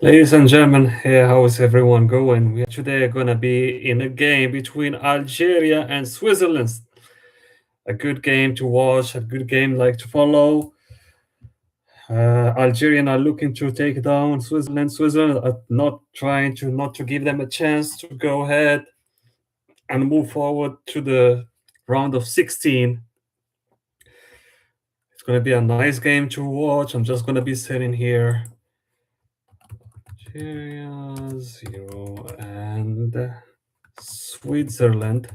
Ladies and gentlemen, hey, how is everyone going? We are today gonna be in a game between Algeria and Switzerland. A good game to watch, a good game like to follow. Algerian are looking to take down Switzerland. Switzerland are not to give them a chance to go ahead and move forward to the round of 16. It's gonna be a nice game to watch. I'm just gonna be sitting here. Algeria 0 and Switzerland.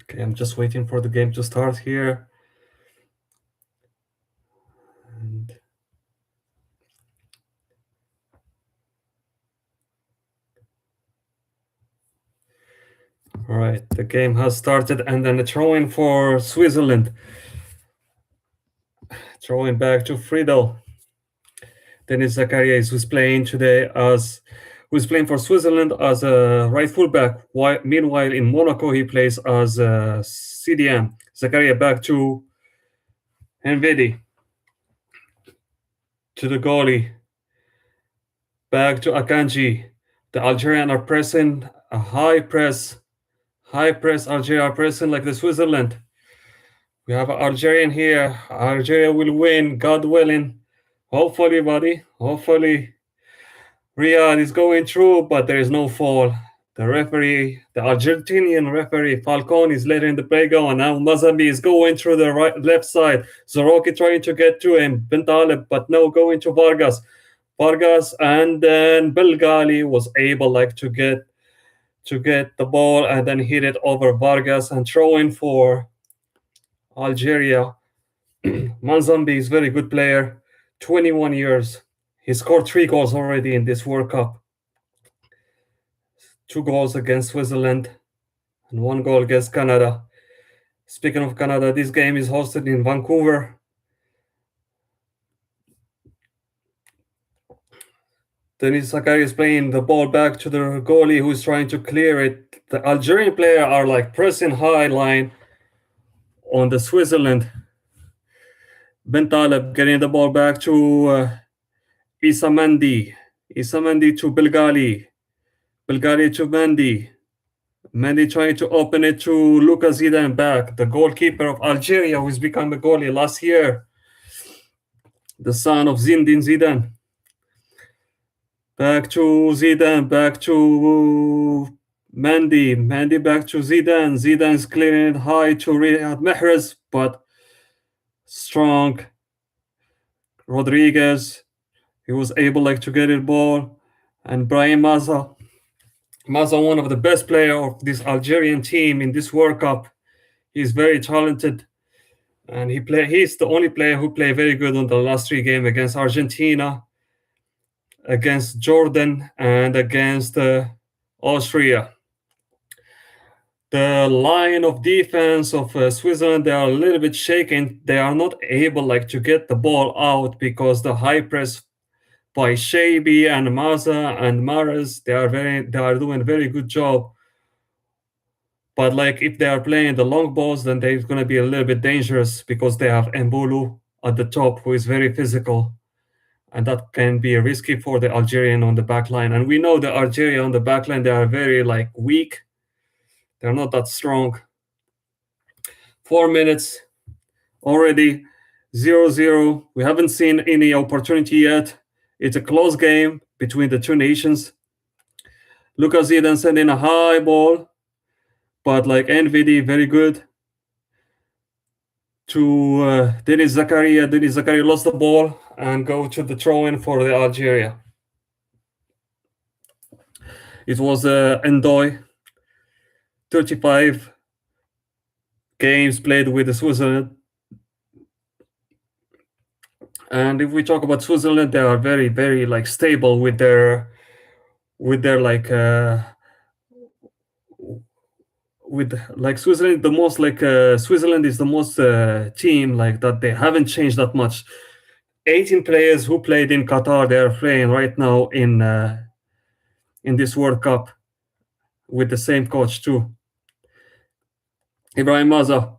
Okay, I'm just waiting for the game to start here. And all right, the game has started, and then a throw-in for Switzerland. Throwing back to Friedel. Dennis Zakaria who's playing for Switzerland as a right fullback. Meanwhile, in Monaco, he plays as a CDM. Zakaria back to Envedi. To the goalie. Back to Akanji. The Algerian are pressing a high press. High press Algeria are pressing like the Switzerland. We have Algerian here. Algeria will win, God willing. Hopefully, buddy. Hopefully. Riyadh is going through, but there is no fall. The referee, the Argentinian referee, Falcone, is letting the play go, and now Mazambi is going through the left side. Zoroki trying to get to him. Bentaleb, but no, going to Vargas. Vargas, and then Belgali was able to get the ball and then hit it over Vargas and throw in for Algeria. Manzambi is a very good player, 21 years. He scored 3 goals already in this World Cup. 2 goals against Switzerland and 1 goal against Canada. Speaking of Canada, this game is hosted in Vancouver. Denis Zakari is playing the ball back to the goalie who is trying to clear it. The Algerian player are pressing high line on the Switzerland. Bentaleb getting the ball back to Isamendi. Isamendi to Belgali. Belgali to Mendy. Mendy trying to open it to Lucas Zidane back, the goalkeeper of Algeria, who's become a goalie last year. The son of Zinedine Zidane. Back to Zidane, back to Mendy. Mendy back to Zidane. Zidane's clearing it high to Riyad Mahrez, but strong. Rodriguez, he was able to get it ball. And Brahim Maza. Maza, one of the best players of this Algerian team in this World Cup. He's very talented. And he's the only player who played very good on the last 3 games against Argentina, against Jordan, and against Austria. The line of defense of Switzerland, they are a little bit shaken. They are not able to get the ball out because the high press by Shaibi and Maza and Mahrez, they are doing a very good job. But if they are playing the long balls, then they're going to be a little bit dangerous because they have Mbulu at the top, who is very physical. And that can be risky for the Algerian on the back line. And we know the Algeria on the back line, they are very weak. They're not that strong. 4 minutes already, 0-0. We haven't seen any opportunity yet. It's a close game between the two nations. Lucas Zidane sending a high ball, but NVD, very good. To Denis Zakaria. Denis Zakaria lost the ball and go to the throw-in for the Algeria. It was Ndoye, 35 games played with the Switzerland. And if we talk about Switzerland, they are very, very like stable with their like with like Switzerland. The most like Switzerland is the most team like that they haven't changed that much. 18 players who played in Qatar, they are playing right now in this World Cup with the same coach too. Ibrahim Maza,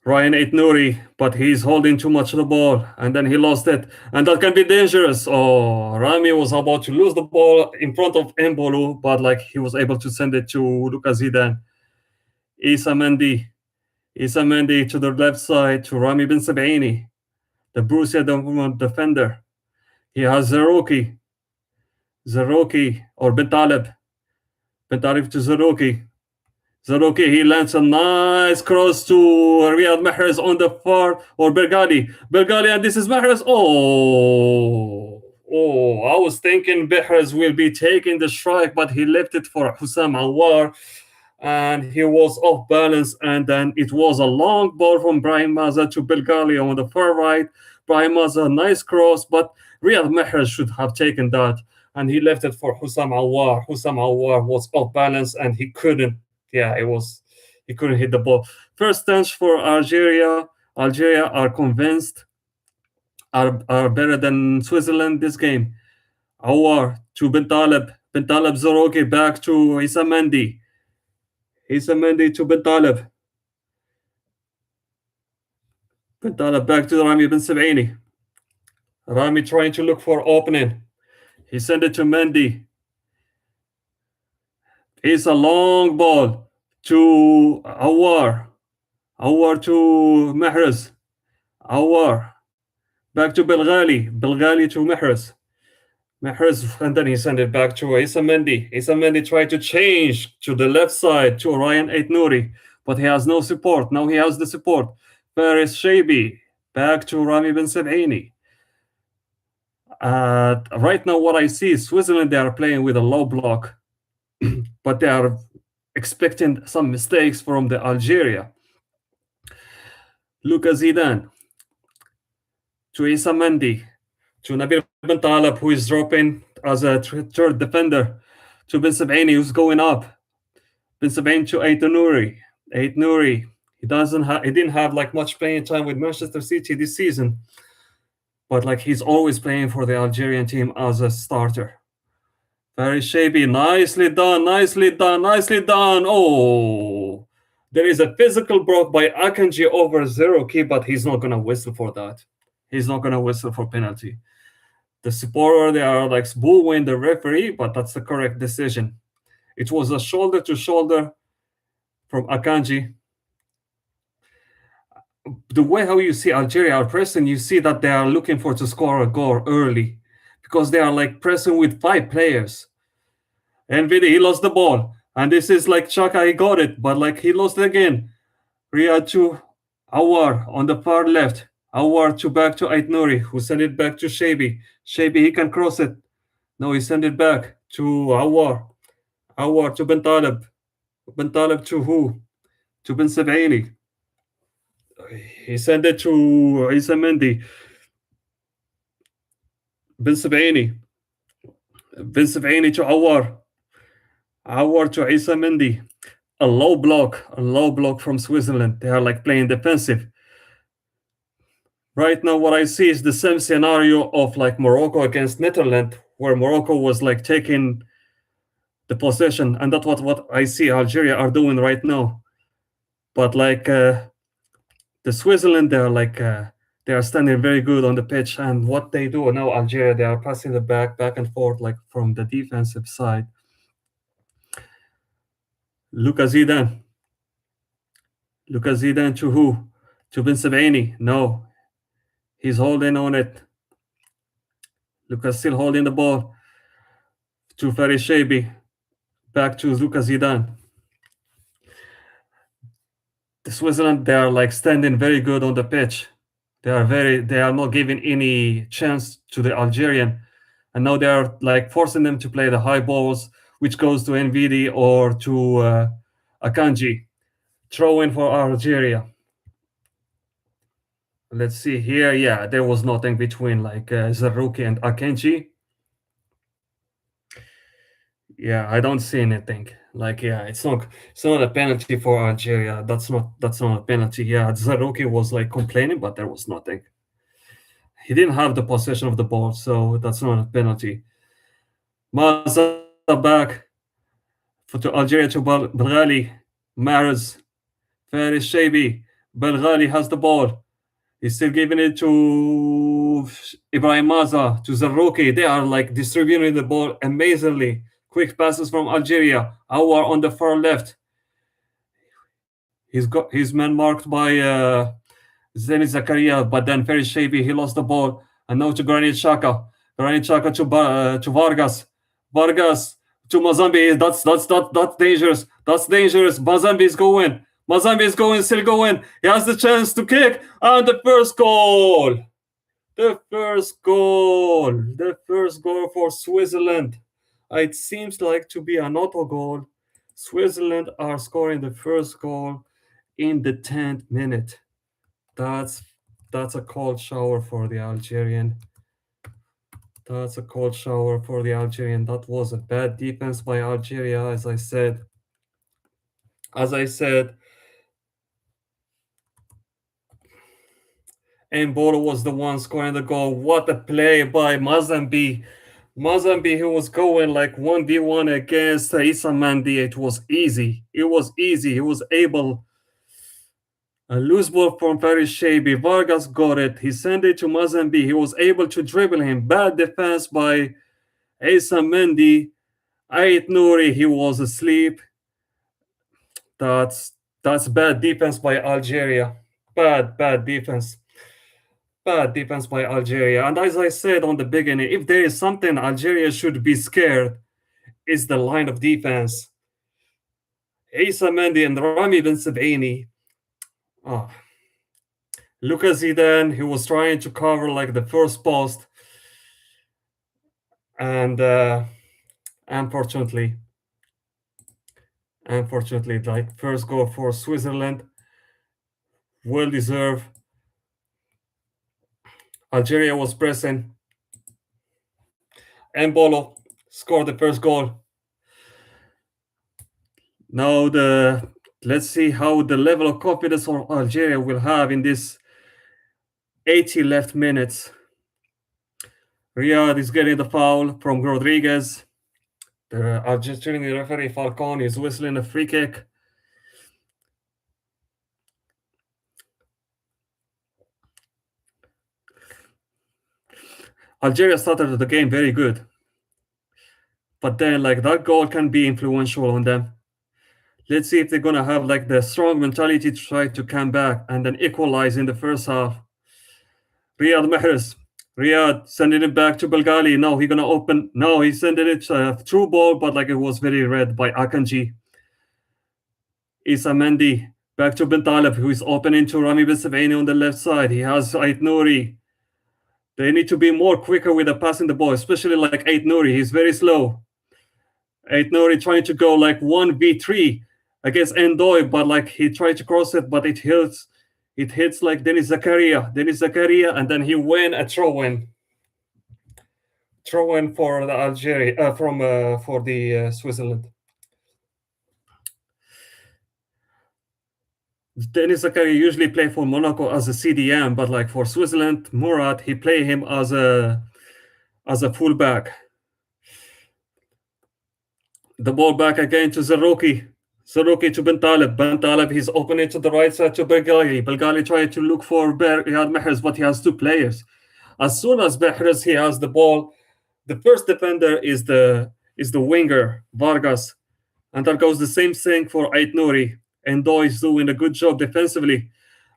Ryan Ait Nouri, but he's holding too much of the ball and then he lost it. And that can be dangerous. Oh, Rami was about to lose the ball in front of Embolo, but like he was able to send it to Lucas Zidane. Issa Mendy. Issa Mendy to the left side to Rami Ben Sebaini, the Borussia Dortmund defender. He has Zerouki. Zerouki or Ben Taleb. Ben Taleb to Zerouki. Zerouki, he lands a nice cross to Riyad Mahrez on the far, or Bergali. Bergali, and this is Mahrez. I was thinking Mahrez will be taking the strike, but he left it for Hussam Awar, and he was off balance. And then it was a long ball from Brahim Maza to Belgali on the far right. Brahim Maza, nice cross, but Riyad Mahrez should have taken that, and he left it for Hussam Awar. Hussam Awar was off balance, and he couldn't. Yeah, it was. He couldn't hit the ball. First stance for Algeria. Algeria are convinced are better than Switzerland this game. Awar to Ben Taleb. Ben Taleb Zerouki back to Issa Mendy. Issa Mendy to Ben Taleb. Ben Taleb back to Rami Ben Sebaini. Rami trying to look for opening. He sent it to Mendy. It's a long ball to Awar. Awar to Mahrez. Awar. Back to Belghali. Belghali to Mahrez. Mahrez, and then he sent it back to Issa Mendy. Issa Mendy tried to change to the left side to Ryan Ait Nouri, but he has no support. Now he has the support. Faris Shaibi. Back to Rami Ben Sebaini. Right now, what I see is Switzerland, they are playing with a low block, but they are expecting some mistakes from the Algeria. Lucas Zidane to Issa Mendy to Nabil Ben Taleb, who is dropping as a third defender, to Ben Sebaini, who's going up. Ben Sebaini to Ait Nouri. Ait Nouri, he didn't have like much playing time with Manchester City this season, but like he's always playing for the Algerian team as a starter. Very Shabi, nicely done, nicely done, nicely done. Oh, there is a physical broke by Akanji over Zerouki, but he's not gonna whistle for that. He's not gonna whistle for penalty. The supporter, they are like booing the referee, but that's the correct decision. It was a shoulder to shoulder from Akanji. The way how you see Algeria are pressing, you see that they are looking for to score a goal early because they are like pressing with 5 players. And Vidi, he lost the ball. And this is like Chaka, he got it, but like he lost it again. Riyad to Awar on the far left. Awar to back to Ait Nouri, who sent it back to Shabi. Shabi, he can cross it. No, he sent it back to Awar. Awar to Ben Taleb. Ben Taleb to who? To Ben Sebaini. He sent it to Issa Mendy. Ben Sebaini. Ben Sebaini to Awar. Awar to Issa Mendy. A low block from Switzerland. They are like playing defensive. Right now, what I see is the same scenario of like Morocco against Netherlands, where Morocco was like taking the possession, and that's what I see Algeria are doing right now. But like the Switzerland, they're like they are standing very good on the pitch, and what they do now, Algeria, they are passing the back and forth like from the defensive side. Lucas Zidane to who? To Ben Sebaini. No, he's holding on it. Lucas still holding the ball to Faris Shaibi. Back to Lucas Zidane. The Switzerland, they are like standing very good on the pitch. They are not giving any chance to the Algerian. And now they are like forcing them to play the high balls, which goes to Nvidi or to Akanji. Throw in for Algeria. Let's see here. Yeah, there was nothing between like Zaruki and Akenji. Yeah, I don't see anything. Like, yeah, it's not a penalty for Algeria. That's not a penalty. Yeah, Zaruki was like complaining, but there was nothing. He didn't have the possession of the ball, so that's not a penalty. Maza back to Algeria to Belghali. Mahrez, Faris Shaibi. Belghali has the ball. He's still giving it to Ibrahim Maza, to Zarrouki. They are like distributing the ball amazingly. Quick passes from Algeria. Awar on the far left. He's got his man marked by Zenit Zakaria, but then Faris Shaibi, he lost the ball. And now to Granit Xhaka. Granit Xhaka to Vargas. Vargas to Mazambi. That's dangerous. That's dangerous. Mazambi is going. Mazambi is going, still going. He has the chance to kick. And the first goal. The first goal. The first goal for Switzerland. It seems like to be an auto goal. Switzerland are scoring the first goal in the 10th minute. That's that's a cold shower for the Algerian. That's a cold shower for the Algerian. That was a bad defense by Algeria, as I said. As I said, Mbolo was the one scoring the goal. What a play by Mazambi. Mazambi, who was going like 1v1 against Issa Mandi. It was easy. It was easy. He was able. A loose ball from Faris Shaibi. Vargas got it. He sent it to Mazambi. He was able to dribble him. Bad defense by Issa Mendy. Ait Nouri, he was asleep. That's that's bad defense by Algeria. Bad defense. Bad defense by Algeria. And as I said on the beginning, if there is something Algeria should be scared, is the line of defense. Issa Mendy and Rami Ben Sabini. Oh. Lucas Zidane, he was trying to cover like the first post. And unfortunately, like first goal for Switzerland, well deserved. Algeria was pressing. Mbolo scored the first goal. Now let's see how the level of confidence of Algeria will have in this 80 left minutes. Riyad is getting the foul from Rodriguez. The Argentinian referee Falcone is whistling a free kick. Algeria started the game very good, but then like that goal can be influential on them. Let's see if they're gonna have like the strong mentality to try to come back and then equalize in the first half. Riyad Mahrez. Riyad sending it back to Belghali. No, he's gonna open. No, he's sending it through ball, but like it was very read by Akanji. Issa Mendy back to Bentaleb, who is opening to Rami Bensebaini on the left side. He has Ait Nouri. They need to be more quicker with the passing the ball, especially like Ait Nouri. He's very slow. Ait Nouri trying to go like 1v3 against Endoy, but like he tried to cross it, but it hits. It hits like Denis Zakaria, and then he win a throw-in for the Algeria for the Switzerland. Denis Zakaria usually play for Monaco as a CDM, but like for Switzerland, Murat, he play him as a fullback. The ball back again to Zarrouki. Zarrouki to Bentaleb. Bentaleb, he's opening to the right side to Belghali. Belghali trying to look for Riyad Mahrez, but he has two players. As soon as Mahrez he has the ball, the first defender is the winger, Vargas. And that goes the same thing for Ait Nouri. Endo is doing a good job defensively.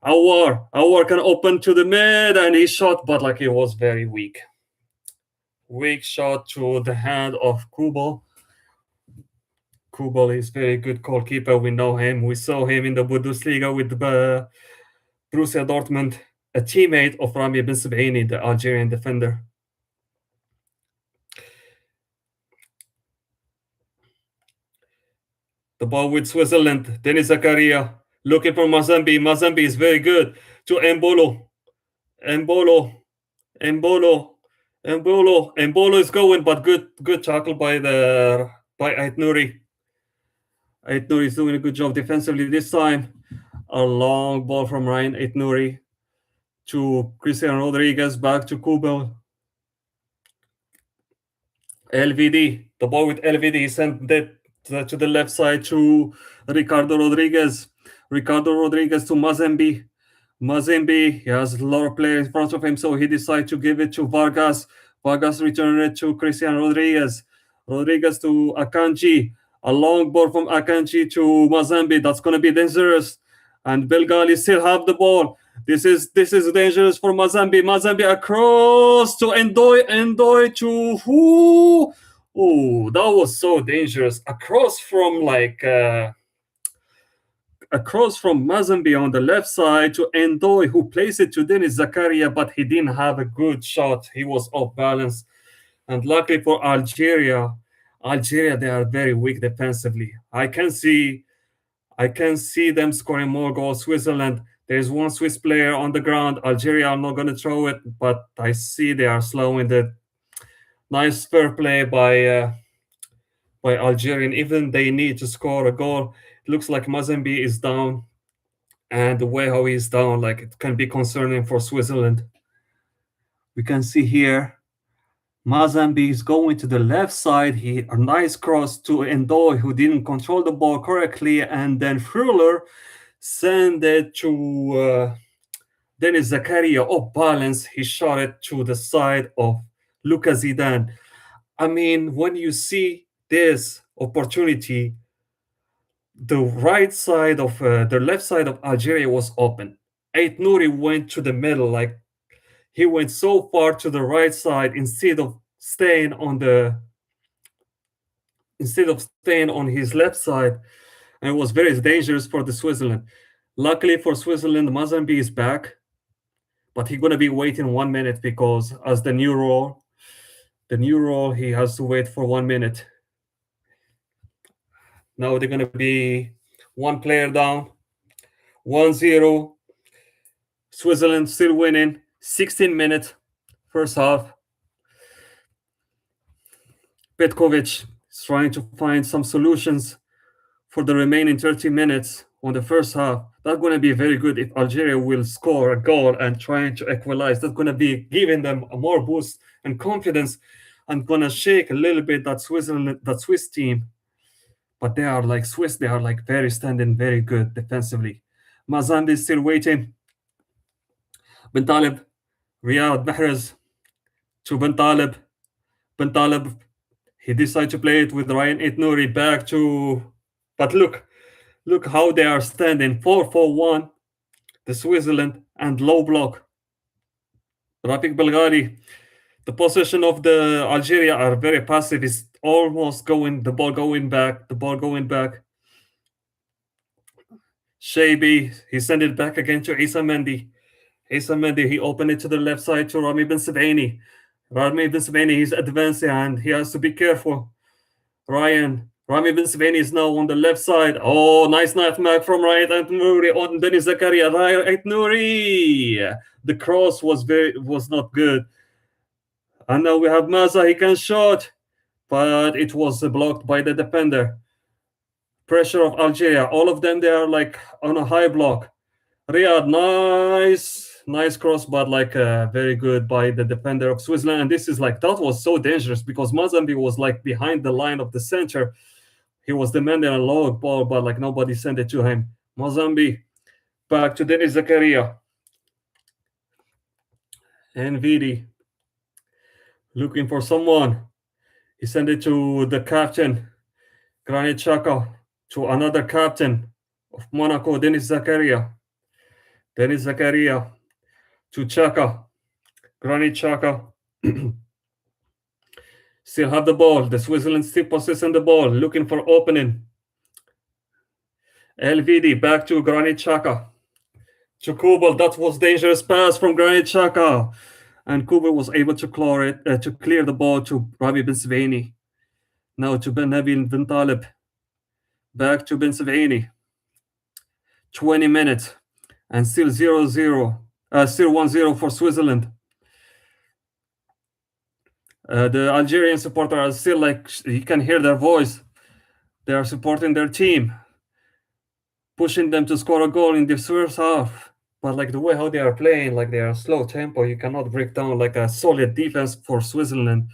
Awar can open to the mid and he shot, but like he was very weak. Weak shot to the hand of Kubel. Kubel is very good goalkeeper. We know him. We saw him in the Bundesliga with Borussia Dortmund, a teammate of Rami Bensebaini, the Algerian defender. The ball with Switzerland. Denis Zakaria looking for Mazambi. Mazambi is very good to Mbolo. Embolo, Embolo is going, but good tackle by Ait Nouri. Ait Nouri is doing a good job defensively this time. A long ball from Ryan Ait Nouri to Christian Rodriguez, back to Kubel. LVD, the ball with LVD, he sent that to the left side to Ricardo Rodriguez. Ricardo Rodriguez to Mazembe. Mazembe, he has a lot of players in front of him, so he decided to give it to Vargas. Vargas returned it to Christian Rodriguez. Rodriguez to Akanji. A long ball from Akanji to Mazembe. That's going to be dangerous. And Belgali still have the ball. This is dangerous for Mazembe. Mazembe across to Endoy. Endoy to who? Oh, that was so dangerous. Across from Mazembe on the left side to Endoy, who placed it to Denis Zakaria, but he didn't have a good shot. He was off balance. And luckily for Algeria, they are very weak defensively. I can see them scoring more goals. Switzerland, there's one Swiss player on the ground. Algeria are not going to throw it, but I see they are slowing the nice fair play by Algerian. Even they need to score a goal. It looks like Mazembe is down, and the way how he's down, like it can be concerning for Switzerland. We can see here Mazembe is going to the left side. A nice cross to Endoy, who didn't control the ball correctly, and then Früller send it to Denis Zakaria off balance. He shot it to the side of Lucas Zidane. I mean, when you see this opportunity, the left side of Algeria was open. Ait Nouri went to the middle, like he went so far to the right side instead of staying on his left side, and it was very dangerous for the Switzerland. Luckily for Switzerland, Mazembe is back, but he's gonna be waiting 1 minute because as the new rule, he has to wait for 1 minute. Now they're gonna be one player down, 1-0. Switzerland still winning. 16 minutes, first half. Petkovic is trying to find some solutions for the remaining 30 minutes on the first half. That's going to be very good if Algeria will score a goal and trying to equalize. That's going to be giving them a more boost and confidence and going to shake a little bit that Swiss team. But they are like Swiss. They are like very standing, very good defensively. Mazembe is still waiting. Bentaleb, Riyad Mahrez to Bentaleb. Bentaleb, he decided to play it with Ryan Ait Nouri back to. But look how they are standing 4-4-1, the Switzerland, and low block. Rafik Belghari, the possession of the Algeria are very passive. It's almost the ball going back. Shaibi, he sent it back again to Issa Mendy. Issa Mendy, he opened it to the left side to Rami Ben Sebaini. Rami Ben Sebaini, he's advancing and he has to be careful. Rami Ben Sebaini is now on the left side. Oh, nice nutmeg from Ryan Ait Nouri on Denis Zakaria. Ryan Ait Nouri. The cross was not good. And now we have Maza. He can shot, but it was blocked by the defender. Pressure of Algeria. All of them, they are like on a high block. Riyad, nice cross, but like very good by the defender of Switzerland. And this is like, that was so dangerous because Mazembe was like behind the line of the center. He was demanding a low ball, but like nobody sent it to him. Mazembe back to Denis Zakaria. NVD looking for someone. He sent it to the captain, Granit Xhaka, to another captain of Monaco, Denis Zakaria. Denis Zakaria to Xhaka. Granit Xhaka. Still have the ball. The Switzerland still possessing the ball, looking for opening. LVD back to Granit Xhaka. To Kubel, that was dangerous pass from Granit Xhaka. And Kubel was able to clear the ball to Rami Ben Sebaini. Now to Ben Nabil Bentaleb. Back to Ben Sebaini. 20 minutes. And still 0-0. Still 1-0 for Switzerland. The Algerian supporters are still like, you can hear their voice. They are supporting their team, pushing them to score a goal in the first half. But like the way how they are playing, like they are slow tempo, you cannot break down like a solid defense for Switzerland.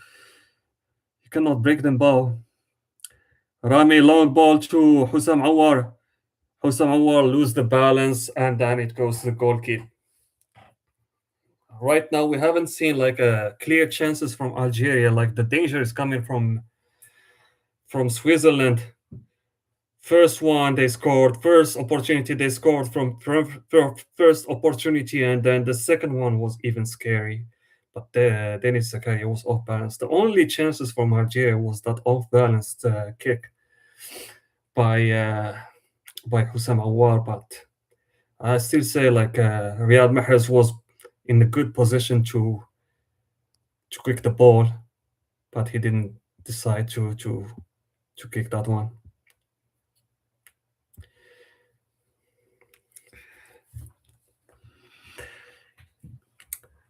You cannot break them ball. Rami long ball to Hussam Awar. Hussam Awar lose the balance and then it goes to the goal kick. Right now we haven't seen like a clear chances from Algeria. Like the danger is coming from Switzerland. First one they scored, first opportunity they scored from first opportunity, and then the second one was even scary. But Denis Zakaria was off balance. The only chances from Algeria was that off balanced kick by uh, by Hussam Awar. But I still say like Riyad Mahrez was in a good position to kick the ball, but he didn't decide to kick that one.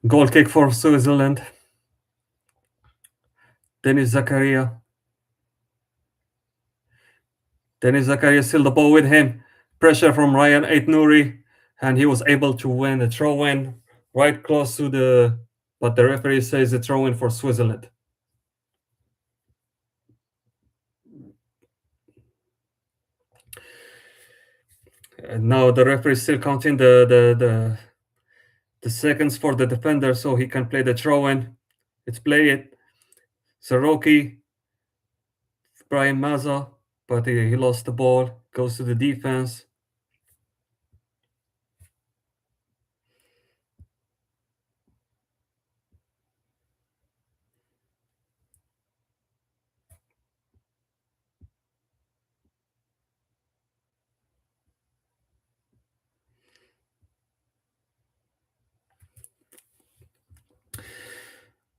Goal kick for Switzerland. Denis Zakaria. Denis Zakaria still the ball with him. Pressure from Ryan Ait Nouri, and he was able to win a throw in right close to the. But the referee says a throw in for Switzerland. And now the referee is still counting the seconds for the defender so he can play the throw in. Let's play it. Saroki, Brian Maza, but he lost the ball. Goes to the defense.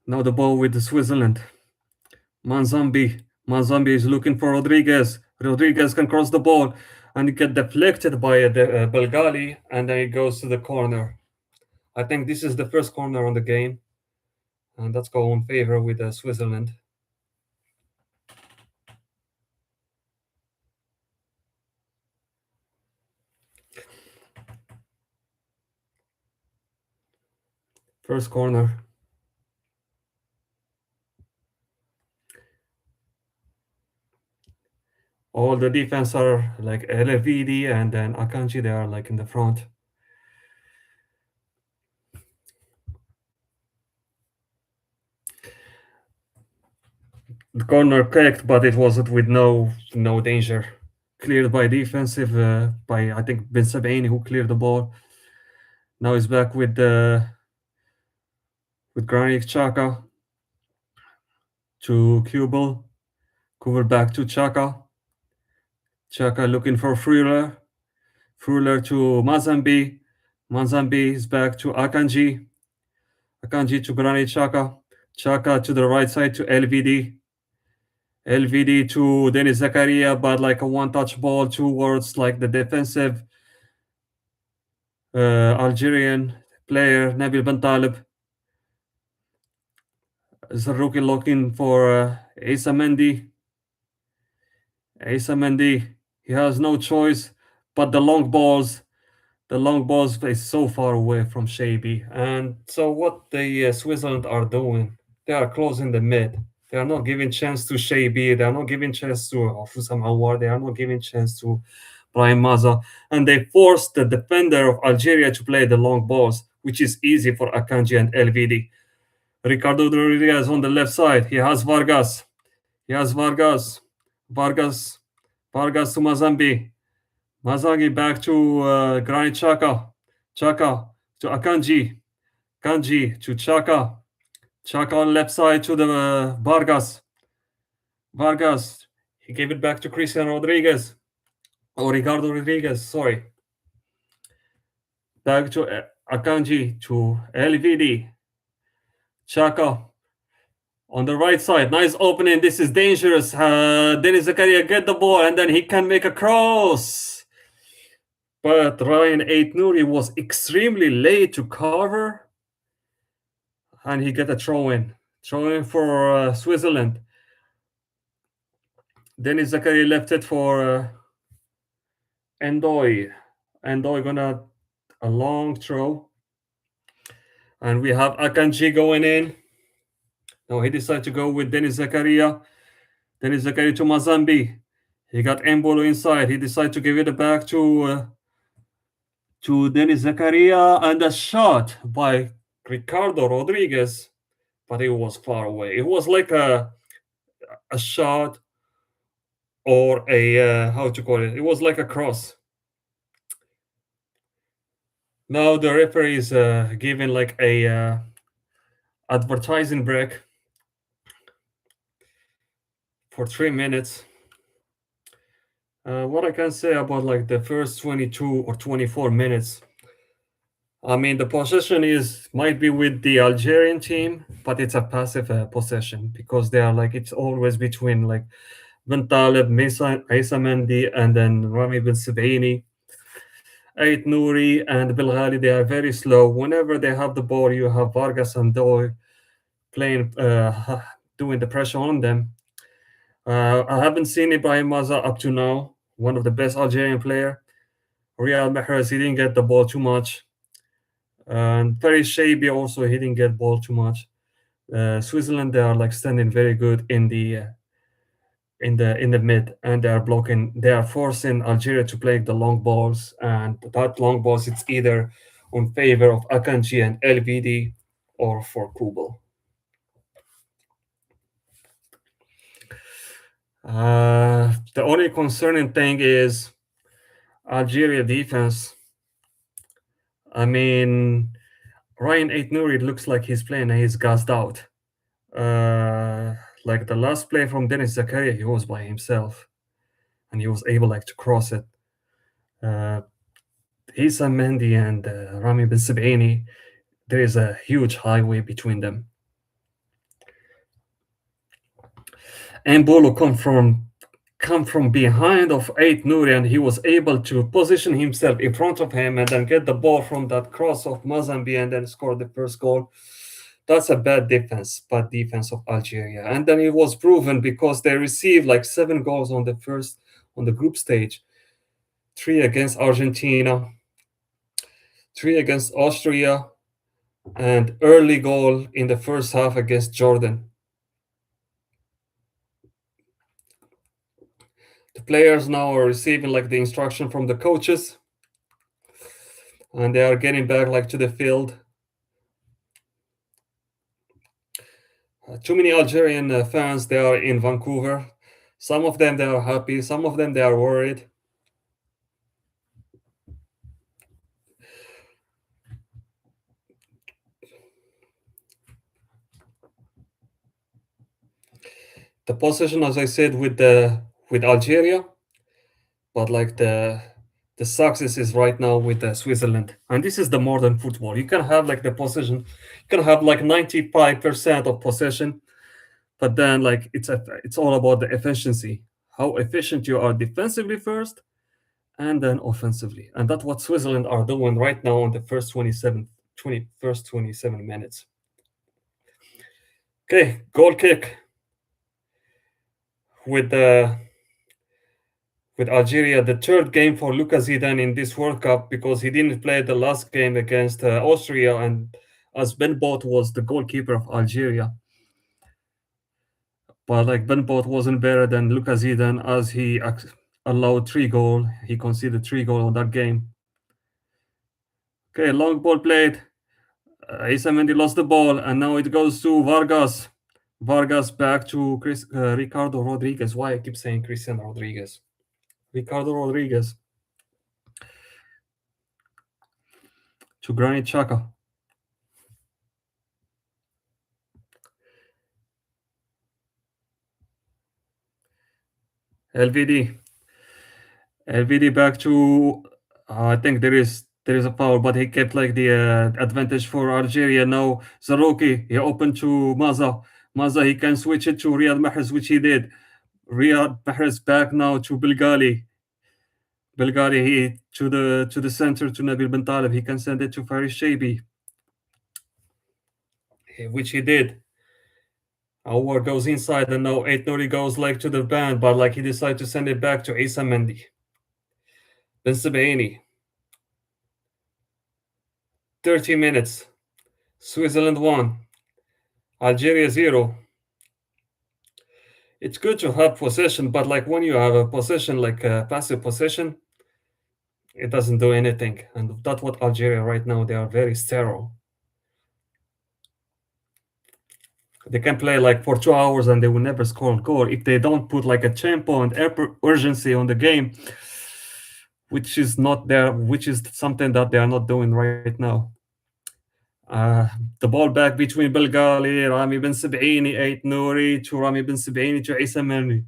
Now the ball with the Switzerland. Manzambi. Manzambi is looking for Rodriguez. Rodriguez can cross the ball and it get deflected by the Belgali, and then it goes to the corner. I think this is the first corner on the game, and that's going in favor with Switzerland. First corner. All the defense are like Elevidi and then Akanji, they are like in the front. The corner kicked, but it was with no danger. Cleared by defensive by I think Ben Sebaini, who cleared the ball. Now he's back with Granit Xhaka to Kubel. Kubel back to Xhaka. Xhaka looking for Frühler. Frühler to Mazambi. Mazambi is back to Akanji. Akanji to Granit Xhaka. Xhaka to the right side to LVD. LVD to Denis Zakaria, but like a one-touch ball towards like the defensive Algerian player Nabil Ben Talib. Zarruki looking for Issa Mendy. Issa Mendy, he has no choice, but the long balls is so far away from Shabi. And so what the Switzerland are doing, they are closing the mid. They are not giving chance to Shabi. They are not giving chance to Houssam Aouar. They are not giving chance to Brahim Maza. And they force the defender of Algeria to play the long balls, which is easy for Akanji and LVD. Ricardo Rodriguez on the left side. He has Vargas. Vargas to Mazambi. Mazagi back to Granit Xhaka. Xhaka to Akanji. Kanji to Xhaka. Xhaka on left side to the Vargas. Vargas. He gave it back to Cristiano Rodriguez. Or Ricardo Rodriguez, sorry. Back to Akanji to LVD. Xhaka on the right side. Nice opening. This is dangerous. Denis Zakaria get the ball and then he can make a cross. But Ryan 8 Nouri was extremely late to cover, and he got a throw in for Switzerland. Dennis Zakaria left it for Endoy. Endoy gonna a long throw, and we have Akanji going in. Now he decided to go with Dennis Zakaria. Dennis Zakaria to Mazambi. He got Embolo inside. He decided to give it back to Dennis Zakaria, and a shot by Ricardo Rodriguez, but it was far away. It was like a shot or a how to call it. It was like a cross. Now the referee is giving like a advertising break for 3 minutes. What I can say about like the first 22 or 24 minutes, I mean, the possession is might be with the Algerian team, but it's a passive possession because they are like it's always between like Ben Taleb, Isa Mendy, and then Rami Ben Sebaini, Ait Nouri, and Belghali. They are very slow. Whenever they have the ball, you have Vargas and Doy playing, doing the pressure on them. I haven't seen Ibrahim Maza up to now, one of the best Algerian player. Riyad Mahrez, he didn't get the ball too much. And Perry Shabi also, he didn't get ball too much. Switzerland, they are like standing very good in the mid, and they are blocking. They are forcing Algeria to play the long balls, and that long balls it's either on favor of Akanji and LVD or for Kubel. The only concerning thing is Algeria defense. I mean, Ryan 8 Nouri, it looks like he's playing and he's gassed out. Like the last play from Dennis Zakaria, he was by himself and he was able like to cross it. Issa Mendy and Rami Ben Sebaini, there is a huge highway between them. And Bolo come from behind of 8 Nouri, and he was able to position himself in front of him and then get the ball from that cross of Mazambi and then score the first goal. That's a bad defense of Algeria. And then it was proven because they received like 7 goals on the group stage. 3 against Argentina, 3 against Austria, and early goal in the first half against Jordan. The players now are receiving like the instruction from the coaches, and they are getting back like to the field. Too many Algerian fans, they are in Vancouver. Some of them they are happy, some of them they are worried. The possession, as I said, with Algeria, but like the success is right now with Switzerland, and this is the modern football. You can have like the possession, you can have like 95% of possession, but then like it's all about the efficiency, how efficient you are defensively first, and then offensively, and that's what Switzerland are doing right now in the first 27 minutes. Okay, goal kick with the with Algeria, the third game for Lucas Zidane in this World Cup because he didn't play the last game against Austria, and as Ben Bot was the goalkeeper of Algeria. But like Ben Bot wasn't better than Lucas Zidane as he allowed 3 goals. He conceded 3 goals on that game. Okay, long ball played. Issa Mendy lost the ball, and now it goes to Vargas. Vargas back to Ricardo Rodriguez. Why I keep saying Cristiano Rodriguez? Ricardo Rodriguez to Granit Xhaka. LVD. LVD back to. I think there is a foul, but he kept like the advantage for Algeria. Now Zarouki, he opened to Maza. Maza, he can switch it to Riyad Mahrez, which he did. Riyad Mahrez back now to Belghali. Belgari, he to the center to Nabil Ben Taleb. He can send it to Faris Shaibi, which he did. Our goes inside, and now 8 Nuri goes like to the band, but like he decided to send it back to Isa Mendy. Ben Sebaini, 30 minutes. Switzerland 1, Algeria 0. It's good to have possession, but like when you have a possession, like a passive possession, it doesn't do anything. And that's what Algeria right now, they are very sterile. They can play like for 2 hours and they will never score a goal if they don't put like a tempo and urgency on the game, which is not there, which is something that they are not doing right now. The ball back between Belgali, Rami Ben Sabini, 8 Nouri to Rami Ben Sabini to Isa Merni.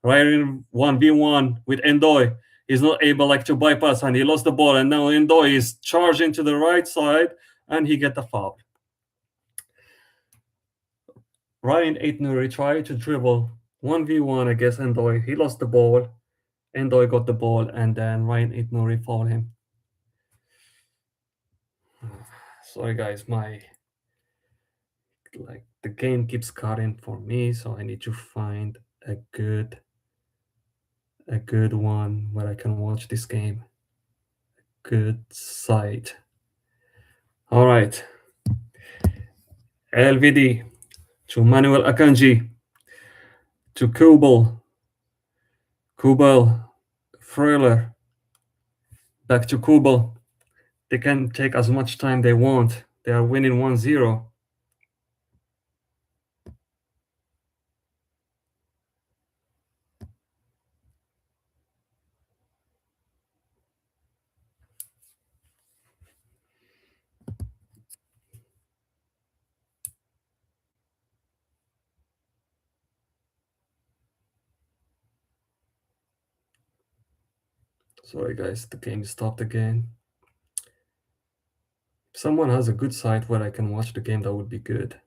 Ryan 1v1 with Endoy. He's not able like to bypass and he lost the ball, and now Endoy is charging to the right side and he get the foul. Ryan 8 Nouri tried to dribble 1v1 against Endoy. He lost the ball. Endoy got the ball and then Ryan 8 Nouri fouled him. Sorry guys, my like the game keeps cutting for me, so I need to find a good one where I can watch this game. Good site. All right. LVD to Manuel Akanji to Kubel, Freuler, back to Kubel. They can take as much time they want. They are winning 1-0. Sorry guys, the game stopped again. If someone has a good site where I can watch the game, that would be good.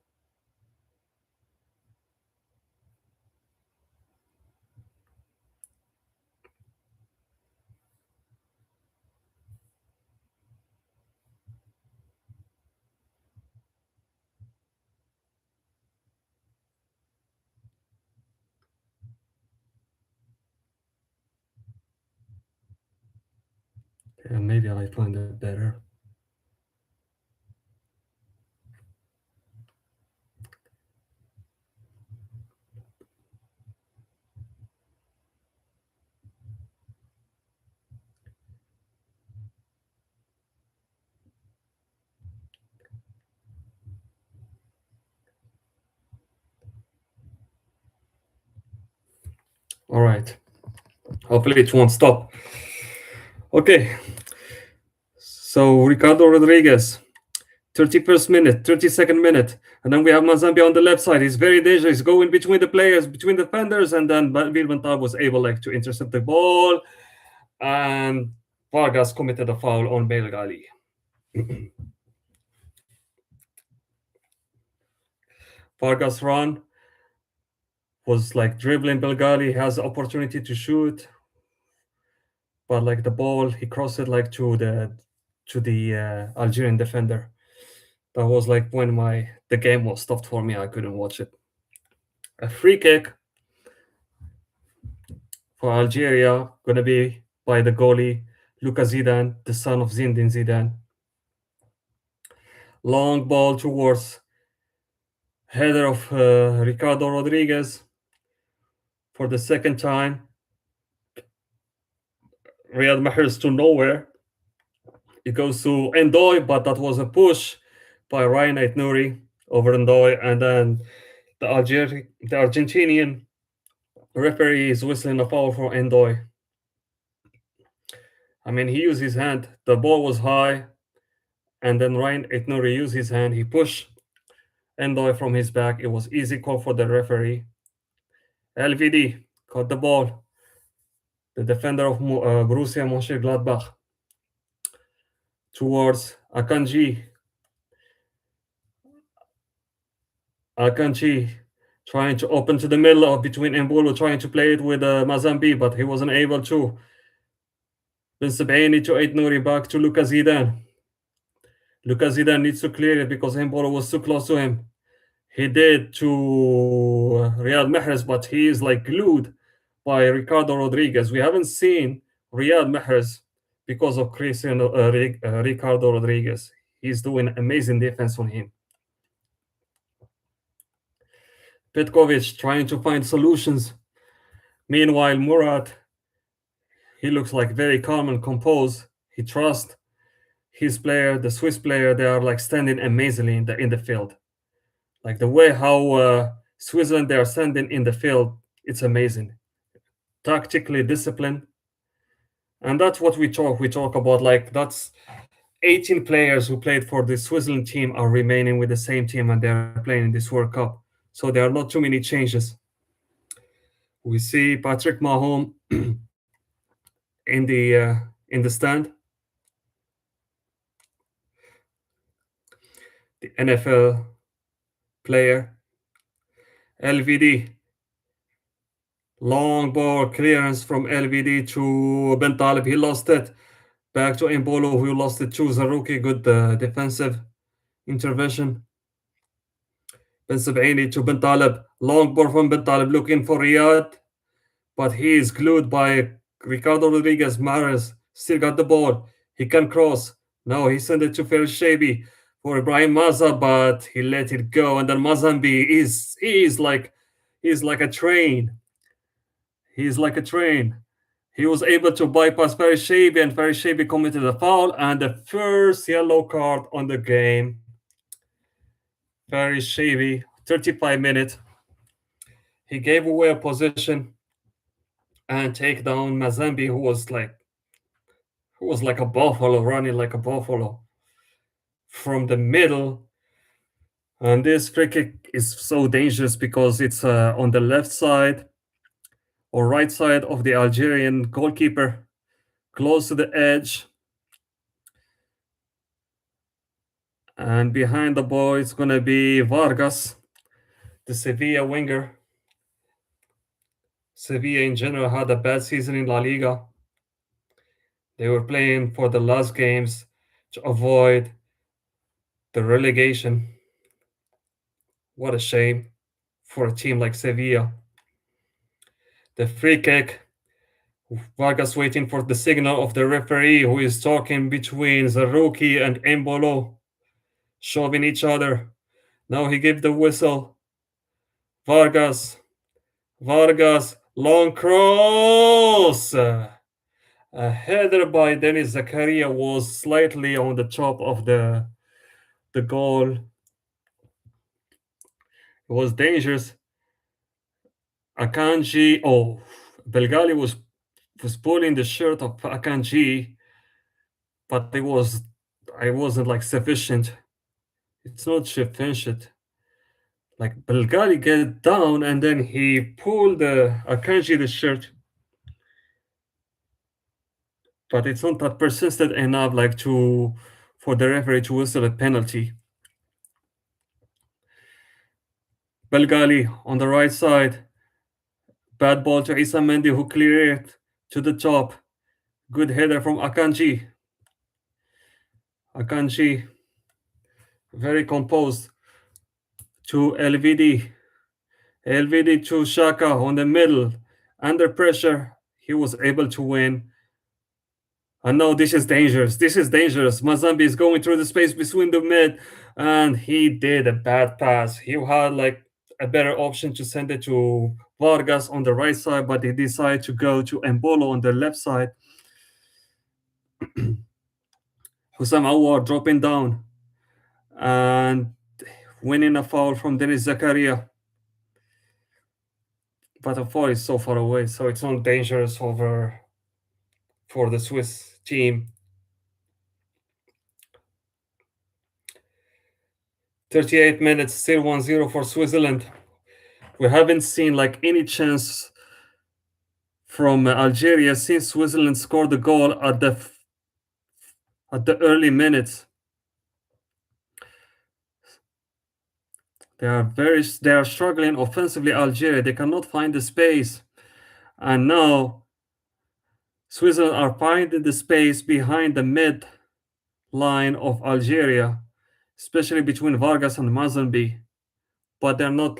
Yeah, maybe I find it better. All right. Hopefully it won't stop. Okay. So Ricardo Rodriguez, 31st minute, 32nd minute. And then we have Mazambia on the left side. He's very dangerous. He's going between the players, between the defenders, and then Vilvental was able like to intercept the ball. And Vargas committed a foul on Belgali. Vargas run was like dribbling Belgali, has the opportunity to shoot, but like the ball, he crossed it like to the Algerian defender. That was like when the game was stopped for me. I couldn't watch it. A free kick for Algeria gonna be by the goalie Luka Zidane, the son of Zinedine Zidane. Long ball towards header of Ricardo Rodriguez for the second time. Riyad Mahrez to nowhere. It goes to Endoy, but that was a push by Ryan Aitnouri over Endoy, and then the Argentinian referee is whistling a foul for Endoy. I mean, he used his hand. The ball was high, and then Ryan Aitnouri used his hand. He pushed Endoy from his back. It was easy call for the referee. LVD caught the ball. The defender of Borussia Mönchengladbach towards Akanji. Akanji trying to open to the middle of between Mbulu, trying to play it with Mazambi, but he wasn't able to. Ben Sebaini to 8 Nouri back to Lucas Zidane. Lucas Zidane needs to clear it because Embolo was too close to him. He did to Riyad Mahrez, but he is like glued by Ricardo Rodriguez. We haven't seen Riyad Mahrez because of Ricardo Rodriguez. He's doing amazing defense on him. Petkovic trying to find solutions. Meanwhile, Murat, he looks like very calm and composed. He trusts his player, the Swiss player. They are like standing amazingly in the field. Like the way how Switzerland they are standing in the field, it's amazing. Tactically disciplined, and that's what we talk. We talk about like that's 18 players who played for the Switzerland team are remaining with the same team and they're playing in this World Cup. So there are not too many changes. We see Patrick Mahomes in the stand. The NFL player LVD, long ball clearance from LVD to Ben Talib. He lost it. Back to Embolo, who lost it to Zarouki. Good defensive intervention. Ben Sebaini to Ben Talib. Long ball from Ben Talib looking for Riyad, but he is glued by Ricardo Rodriguez. Mares still got the ball. He can cross. Now he sent it to Faris Shabi for Ibrahim Maza, but he let it go. And then Mazambi he's like a train. He's like a train. He was able to bypass Faris Shabi, and Faris Shabi committed a foul and the first yellow card on the game. Faris Shabi, 35 minutes. He gave away a position and take down Mazambi, who was like a buffalo, running like a buffalo from the middle. And this free kick is so dangerous because it's on the left side or right side of the Algerian goalkeeper, close to the edge. And behind the ball, it's going to be Vargas, the Sevilla winger. Sevilla in general had a bad season in La Liga. They were playing for the last games to avoid the relegation. What a shame for a team like Sevilla. The free kick. Vargas waiting for the signal of the referee, who is talking between Zarouki and Embolo, shoving each other. Now he gave the whistle. Vargas, long cross. A header by Denis Zakaria was slightly on the top of the goal. It was dangerous. Akanji, Belgali was pulling the shirt of Akanji, but I wasn't like sufficient. It's not sufficient. Like Belgali get down and then he pulled Akanji the shirt, but it's not that persistent enough like to for the referee to whistle a penalty. Belgali on the right side, bad ball to Issa Mendy, who cleared it to the top. Good header from Akanji. Akanji, very composed to LVD. LVD to Shaka on the middle. Under pressure, he was able to win. And now this is dangerous. This is dangerous. Mazambi is going through the space between the mid, and he did a bad pass. He had like a better option to send it to Vargas on the right side, but he decided to go to Embolo on the left side. Hussam Awar dropping down and winning a foul from Denis Zakaria. But the foul is so far away, so it's not dangerous for the Swiss team. 38 minutes, still 1-0 for Switzerland. We haven't seen like any chance from Algeria since Switzerland scored the goal at the early minutes. They are struggling offensively. Algeria, they cannot find the space, and now Switzerland are finding the space behind the mid line of Algeria, especially between Vargas and Mazambi. But they're not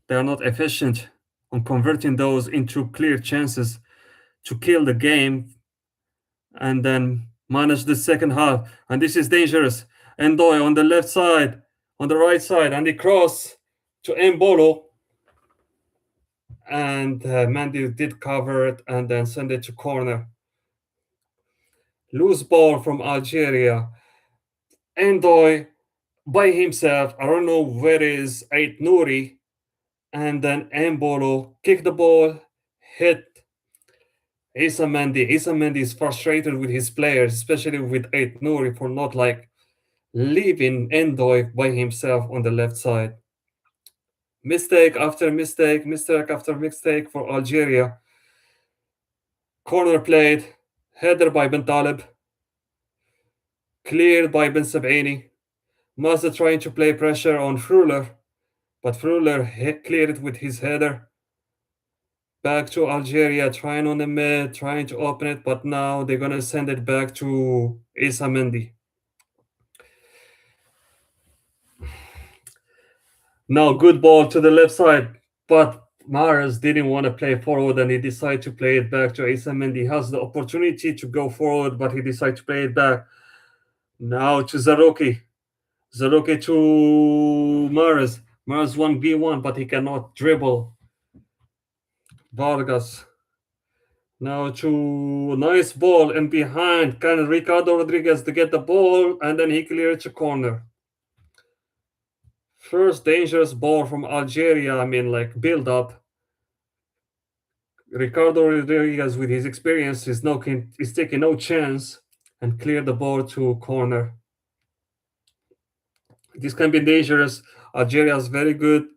efficient on converting those into clear chances to kill the game and then manage the second half. And this is dangerous. Endoy on the left side, on the right side, and he cross to Mbolo. And Mandy did cover it and then send it to corner. Loose ball from Algeria. Endoy by himself. I don't know where is Ait Nouri. And then Mbolo kick the ball, hit Issa Mendy. Issa Mendy is frustrated with his players, especially with Ait Nouri for not leaving Endoy by himself on the left side. Mistake after mistake, mistake after mistake for Algeria. Corner played, header by Ben Talib, cleared by Ben Sabini. Mazda trying to play pressure on Fruler, but Fruler cleared it with his header. Back to Algeria, trying on the mid, trying to open it, but now they're gonna send it back to Issa Mendy. Now, good ball to the left side, but Mahrez didn't want to play forward and he decided to play it back to Issa Mendy. He has the opportunity to go forward, but he decided to play it back. Now to Zarouki. Zarouki to Mahrez. Mahrez 1v1, but he cannot dribble. Vargas. Now to nice ball and behind. Can Ricardo Rodriguez to get the ball and then he cleared to corner. First dangerous ball from Algeria. Build up. Ricardo Rodriguez, with his experience, is taking no chance and cleared the ball to corner. This can be dangerous. Algeria is very good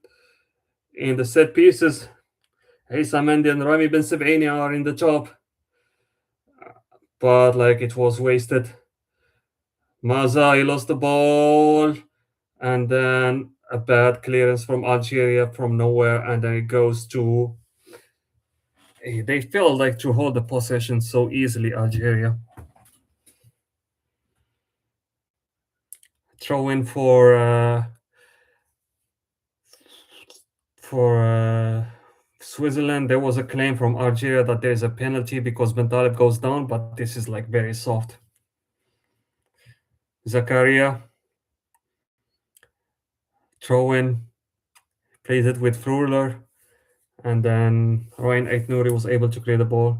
in the set pieces. Issa Mendy and Rami Ben Sebaini are in the top, but it was wasted. Maza, he lost the ball, and then a bad clearance from Algeria from nowhere, and then it goes to. They felt like to hold the possession so easily, Algeria. Throw in for Switzerland. There was a claim from Algeria that there's a penalty because Ben Taleb goes down, but this is very soft. Zakaria, throw in, plays it with Fruler, and then Ryan Ait Nouri was able to clear the ball.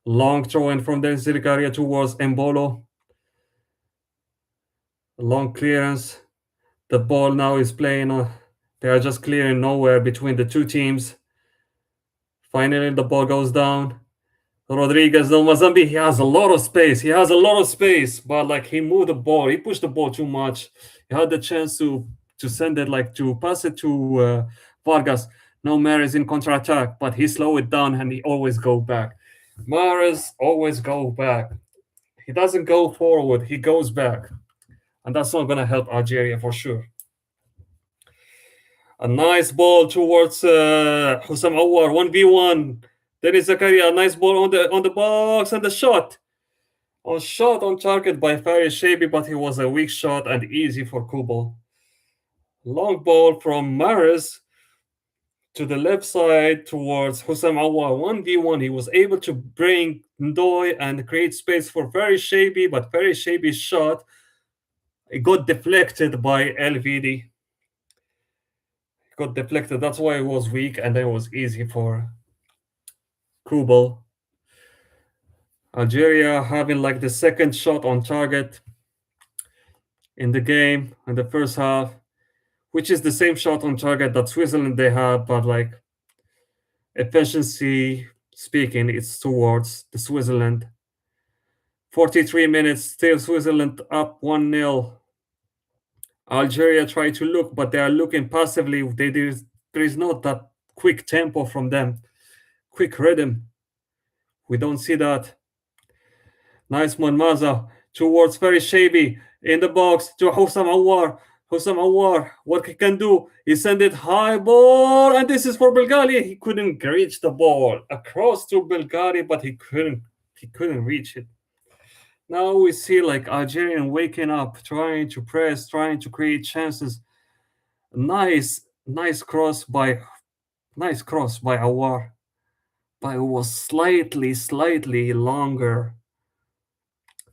Long throw in from then Zakaria towards Mbolo. Long clearance. The ball now is playing on. They are just clearing nowhere between the two teams. Finally, the ball goes down. Rodriguez, no Mazambi, he has a lot of space. But he moved the ball. He pushed the ball too much. He had the chance to send it, to pass it to Vargas. No, Mahrez in counter-attack, but he slowed it down and he always go back. Mahrez always go back. He doesn't go forward. He goes back. And that's not going to help Algeria for sure. A nice ball towards Hussam Awar, 1v1. Dennis Zakaria, a nice ball on the box and the shot. Shot on target by Faris Shabi, but it was a weak shot and easy for Kubel. Long ball from Mahrez to the left side towards Hussam Awar, 1v1. He was able to bring Ndoye and create space for Faris Shabi, but Faris Shabi's shot, it got deflected by LVD. Got deflected. That's why it was weak, and then it was easy for Kubel. Algeria having the second shot on target in the game in the first half, which is the same shot on target that Switzerland they have, but efficiency speaking, it's towards the Switzerland. 43 minutes, still Switzerland up 1-0. Algeria try to look, but they are looking passively. There is not that quick tempo from them, quick rhythm. We don't see that. Nice one, Maza towards Faris Shabi in the box to Hussam Awar. Hussam Awar, what he can do? He sent it high ball, and this is for Bulgaria. He couldn't reach the ball across to Bulgaria, but he couldn't reach it. Now we see like Algerian waking up, trying to press, trying to create chances. Nice cross by Awar, but it was slightly longer,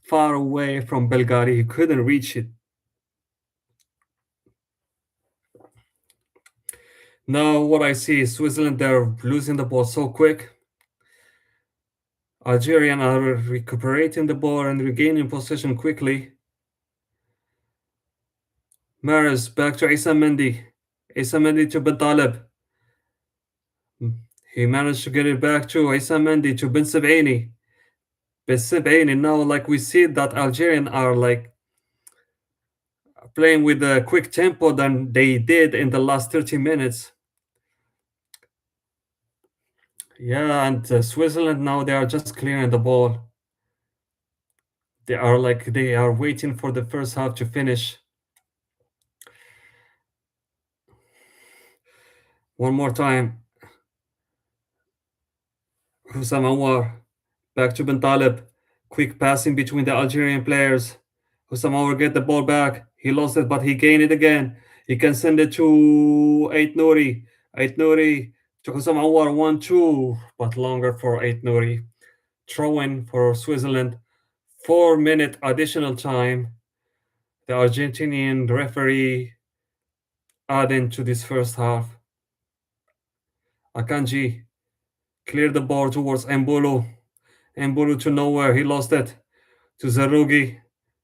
far away from Bulgaria. He couldn't reach it. Now what I see is Switzerland, they're losing the ball so quick. Algerian are recuperating the ball and regaining possession quickly. Maris back to Issa Mendy. Issa Mendy to Ben Taleb. He managed to get it back to Issa Mendy to Ben Sebaini. Ben Sebaini, now like we see that Algerian are like playing with a quick tempo than they did in the last 30 minutes. Yeah, and Switzerland now they are just clearing the ball. They are waiting for the first half to finish. One more time. Hussam Anwar back to Ben Taleb. Quick passing between the Algerian players. Hussam Anwar get the ball back. He lost it, but he gained it again. He can send it to Ait Nouri. Ait Nouri to Hussam Anwar 1-2, but longer for Ait Nouri. Throw in for Switzerland. 4-minute additional time. The Argentinian referee adding to this first half. Akanji cleared the ball towards Mbolo. Mbolo to nowhere. He lost it to Zarougi.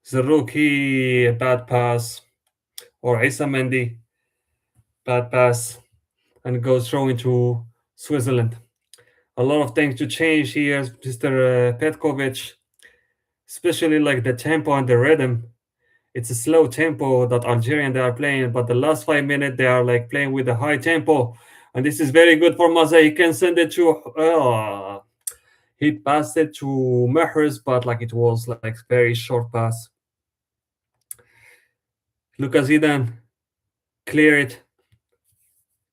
Zarouki, bad pass. Or Issa Mendy, bad pass. And goes throw into Switzerland. A lot of things to change here, Mr. Petkovic. Especially like the tempo and the rhythm. It's a slow tempo that Algerian they are playing, but the last 5 minutes they are like playing with a high tempo. And this is very good for Maza. He can send it to he passed it to Mahrez, but like it was like very short pass. Lucas Zidane clear it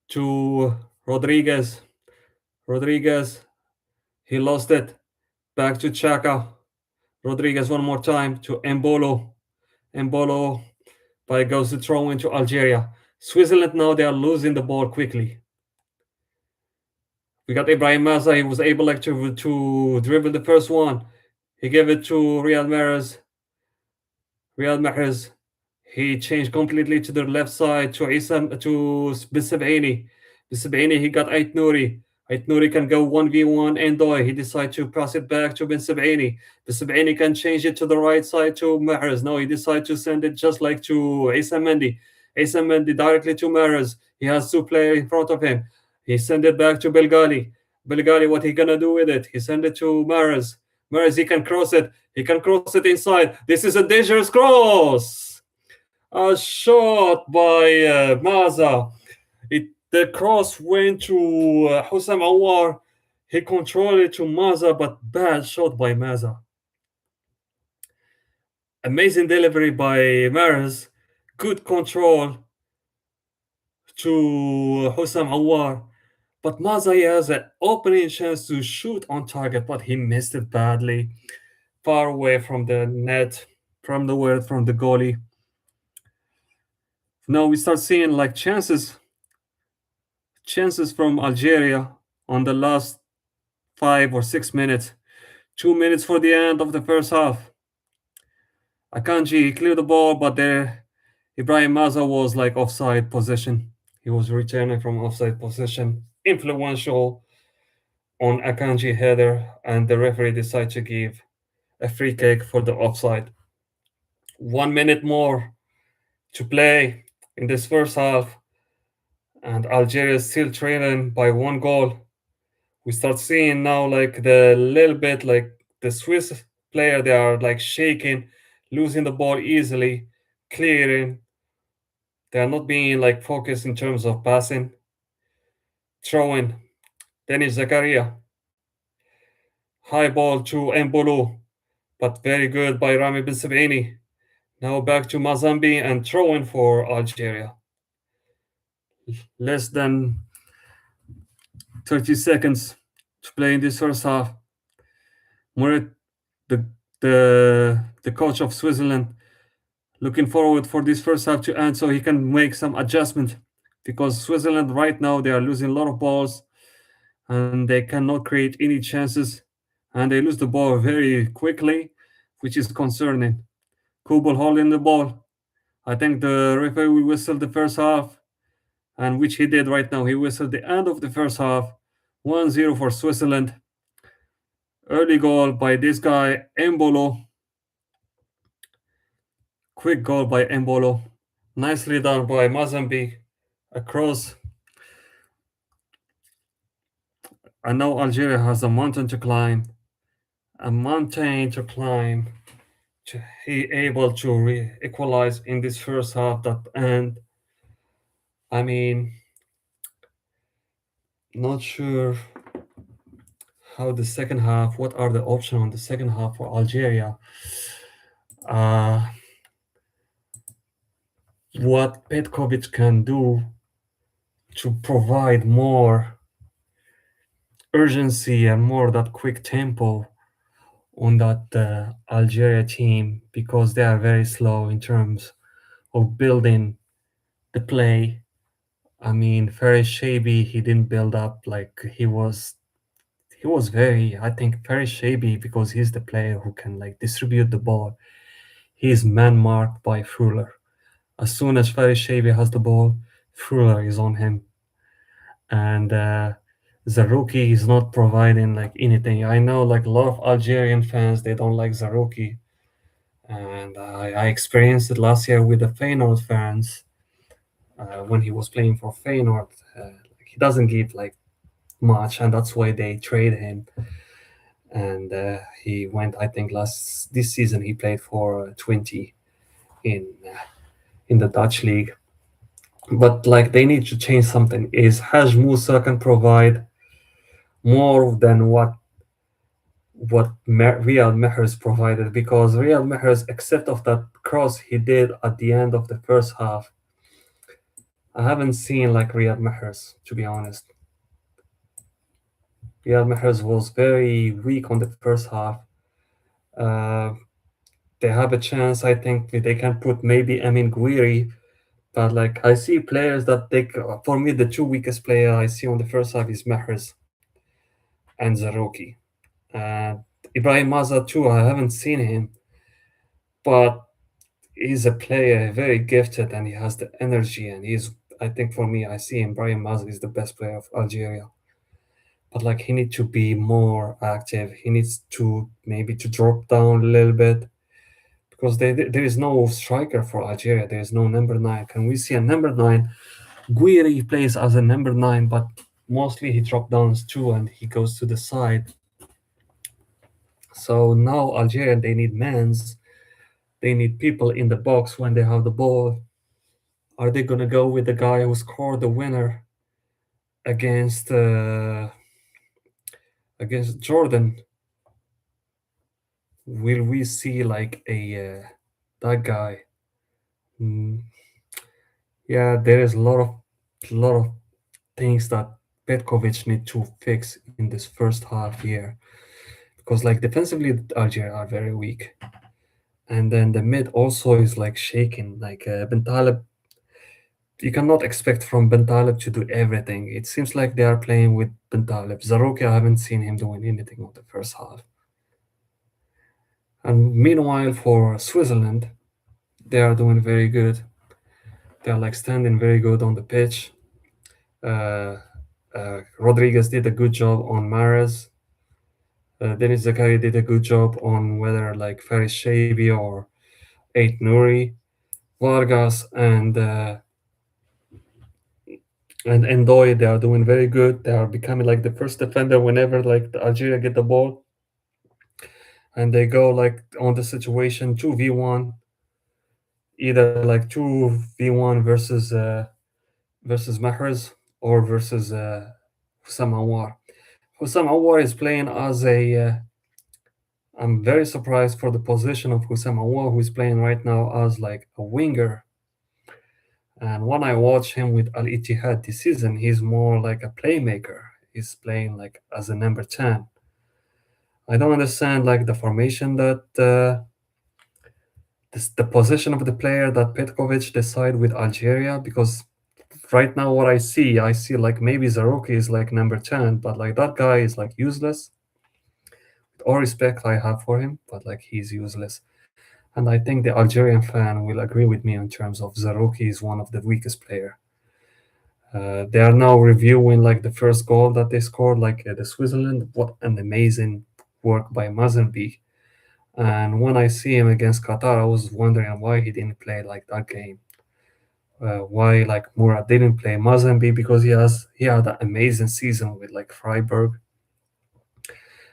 to Rodriguez. Rodriguez, he lost it. Back to Chaka. Rodriguez one more time to Mbolo. Mbolo, but it goes to throw into Algeria. Switzerland now they are losing the ball quickly. We got Ibrahim Maza. He was able like to dribble the first one. He gave it to Riyad Mahrez. Riyad Mahrez. He changed completely to the left side to Bissabaini. Bissabaini, he got Ait Nouri. Ait Nouri can go 1v1 Endoy. He decided to pass it back to Bissabaini. Bissabaini can change it to the right side to Mahrez. No, he decided to send it just like to Issa Mendy. Issa Mendy directly to Mahrez. He has two players in front of him. He sent it back to Belgali. Belgali, what he gonna do with it? He sent it to Mahrez. Mahrez, he can cross it. He can cross it inside. This is a dangerous cross. A shot by Maza. The cross went to Hussam Awar. He controlled it to Maza, but bad shot by Maza. Amazing delivery by Mahrez. Good control to Hussam Awar. But Maza has an opening chance to shoot on target, but he missed it badly. Far away from the net, from the goalie. Now we start seeing like chances from Algeria on the last 5 or 6 minutes. 2 minutes for the end of the first half. Akanji cleared the ball, but there Ibrahim Maza was like offside position. He was returning from offside position. Influential on Akanji header, and the referee decided to give a free kick for the offside. 1 minute more to play in this first half, and Algeria is still trailing by 1 goal. We start seeing now like the little bit like the Swiss player, they are like shaking, losing the ball easily, clearing. They are not being like focused in terms of passing, throwing. Denis Zakaria, high ball to Mbolo, but very good by Rami Ben Sabini. Now back to Mozambique and throwing for Algeria. Less than 30 seconds to play in this first half. Murat, the the coach of Switzerland, looking forward for this first half to end so he can make some adjustment because Switzerland right now they are losing a lot of balls and they cannot create any chances and they lose the ball very quickly, which is concerning. Kubel holding the ball. I think the referee will whistle the first half, and which he did right now. He whistled the end of the first half, 1-0 for Switzerland. Early goal by this guy, Embolo. Quick goal by Embolo. Nicely done by Mozambique. Across. I know Algeria has a mountain to climb. A mountain to climb. He able to equalize in this first half that end. I mean, not sure how the second half, what are the options on the second half for Algeria. Uh, what Petkovic can do to provide more urgency and more that quick tempo on that Algeria team because they are very slow in terms of building the play. I mean, Faris Shabi, he didn't build up like he was very, I think, very Shabi because he's the player who can like distribute the ball. He's man marked by Fuller. As soon as Faris Shabi has the ball, Fuller is on him. And Zarouki is not providing like anything. I know like a lot of Algerian fans they don't like Zarouki, and I experienced it last year with the Feyenoord fans when he was playing for Feyenoord. Like, he doesn't give like much, and that's why they trade him. And he went, I think, last this season he played for 20 in in the Dutch league. But like they need to change something. Is Haj Musa can provide more than what Riyad Mahrez provided because Riyad Mahrez, except of that cross he did at the end of the first half, I haven't seen like Riyad Mahrez, to be honest. Riyad Mahrez was very weak on the first half. Uh, they have a chance, I think they can put maybe Amin Gouiri, but like I see players that they, for me, the two weakest player I see on the first half is Mahrez and Zarouki. Uh, Ibrahim Maza too, I haven't seen him, but he's a player very gifted and he has the energy and he's I think for me I see him Brian Mazli is the best player of Algeria, but like he needs to be more active. He needs to maybe to drop down a little bit because there is no striker for Algeria. There is no number 9. Can we see a number 9? Guiri plays as a number 9, but mostly he drop downs too and he goes to the side. So now Algeria they need mans. They need people in the box when they have the ball. Are they gonna go with the guy who scored the winner against against Jordan? Will we see like a that guy? Mm, yeah, there is a lot of things that Petkovic need to fix in this first half year because like defensively Algeria are very weak, and then the mid also is like shaking. Like Bentaleb, you cannot expect from Bentaleb to do everything. It seems like they are playing with Bentaleb. Zarouki, I haven't seen him doing anything on the first half. And meanwhile, for Switzerland, they are doing very good. They are like standing very good on the pitch. Uh, Rodriguez did a good job on Mares. Denis Zakaria did a good job on whether like Faris Shabi or Ait Nouri. Vargas and Ndoye, they are doing very good. They are becoming like the first defender whenever like the Algeria get the ball and they go like on the situation 2v1, either like 2v1 versus Mahrez or versus Hussam Anwar. Hussam Anwar is playing as a I'm very surprised for the position of Husam Aouar, who is playing right now as like a winger. And when I watch him with Al Ittihad this season, he's more like a playmaker. He's playing like as a number 10. I don't understand like the formation that the position of the player that Petkovic decide with Algeria, because right now what I see like maybe Zarouki is like number 10, but like that guy is like useless. With all respect I have for him, but like he's useless. And I think the Algerian fan will agree with me in terms of Zarouki is one of the weakest player. They are now reviewing like the first goal that they scored, like the Switzerland. What an amazing work by Mazembe. And when I see him against Qatar, I was wondering why he didn't play like that game. Why like Murat didn't play Mazembe, because he had an amazing season with like Freiburg.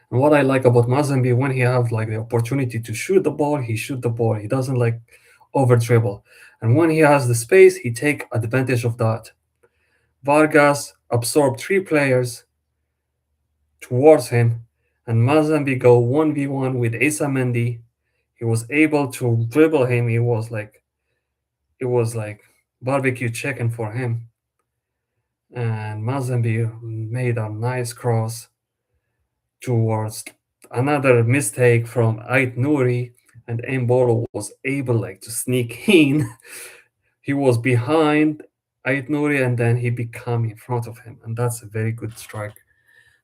And what I like about Mazembe, when he have like the opportunity to shoot the ball, he shoot the ball. He doesn't like over dribble. And when he has the space, he take advantage of that. Vargas absorbed three players towards him, and Mazembe go 1v1 with Asa Mendy. He was able to dribble him. It was like barbecue chicken for him. And Mazembe made a nice cross towards another mistake from Ait Nouri, and Embolo was able like to sneak in. He was behind Ait Nouri and then he became in front of him, and that's a very good strike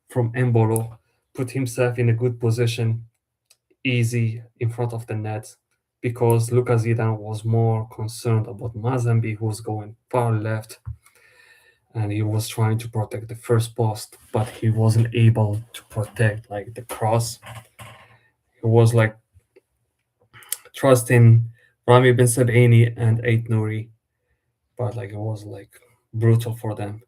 from Embolo. Put himself in a good position, easy in front of the net, because Lucas Zidane was more concerned about Mazembe, who was going far left, and he was trying to protect the first post, but he wasn't able to protect like the cross. He was like trusting Rami Ben Sabini and Ait Nouri, but like it was like brutal for them.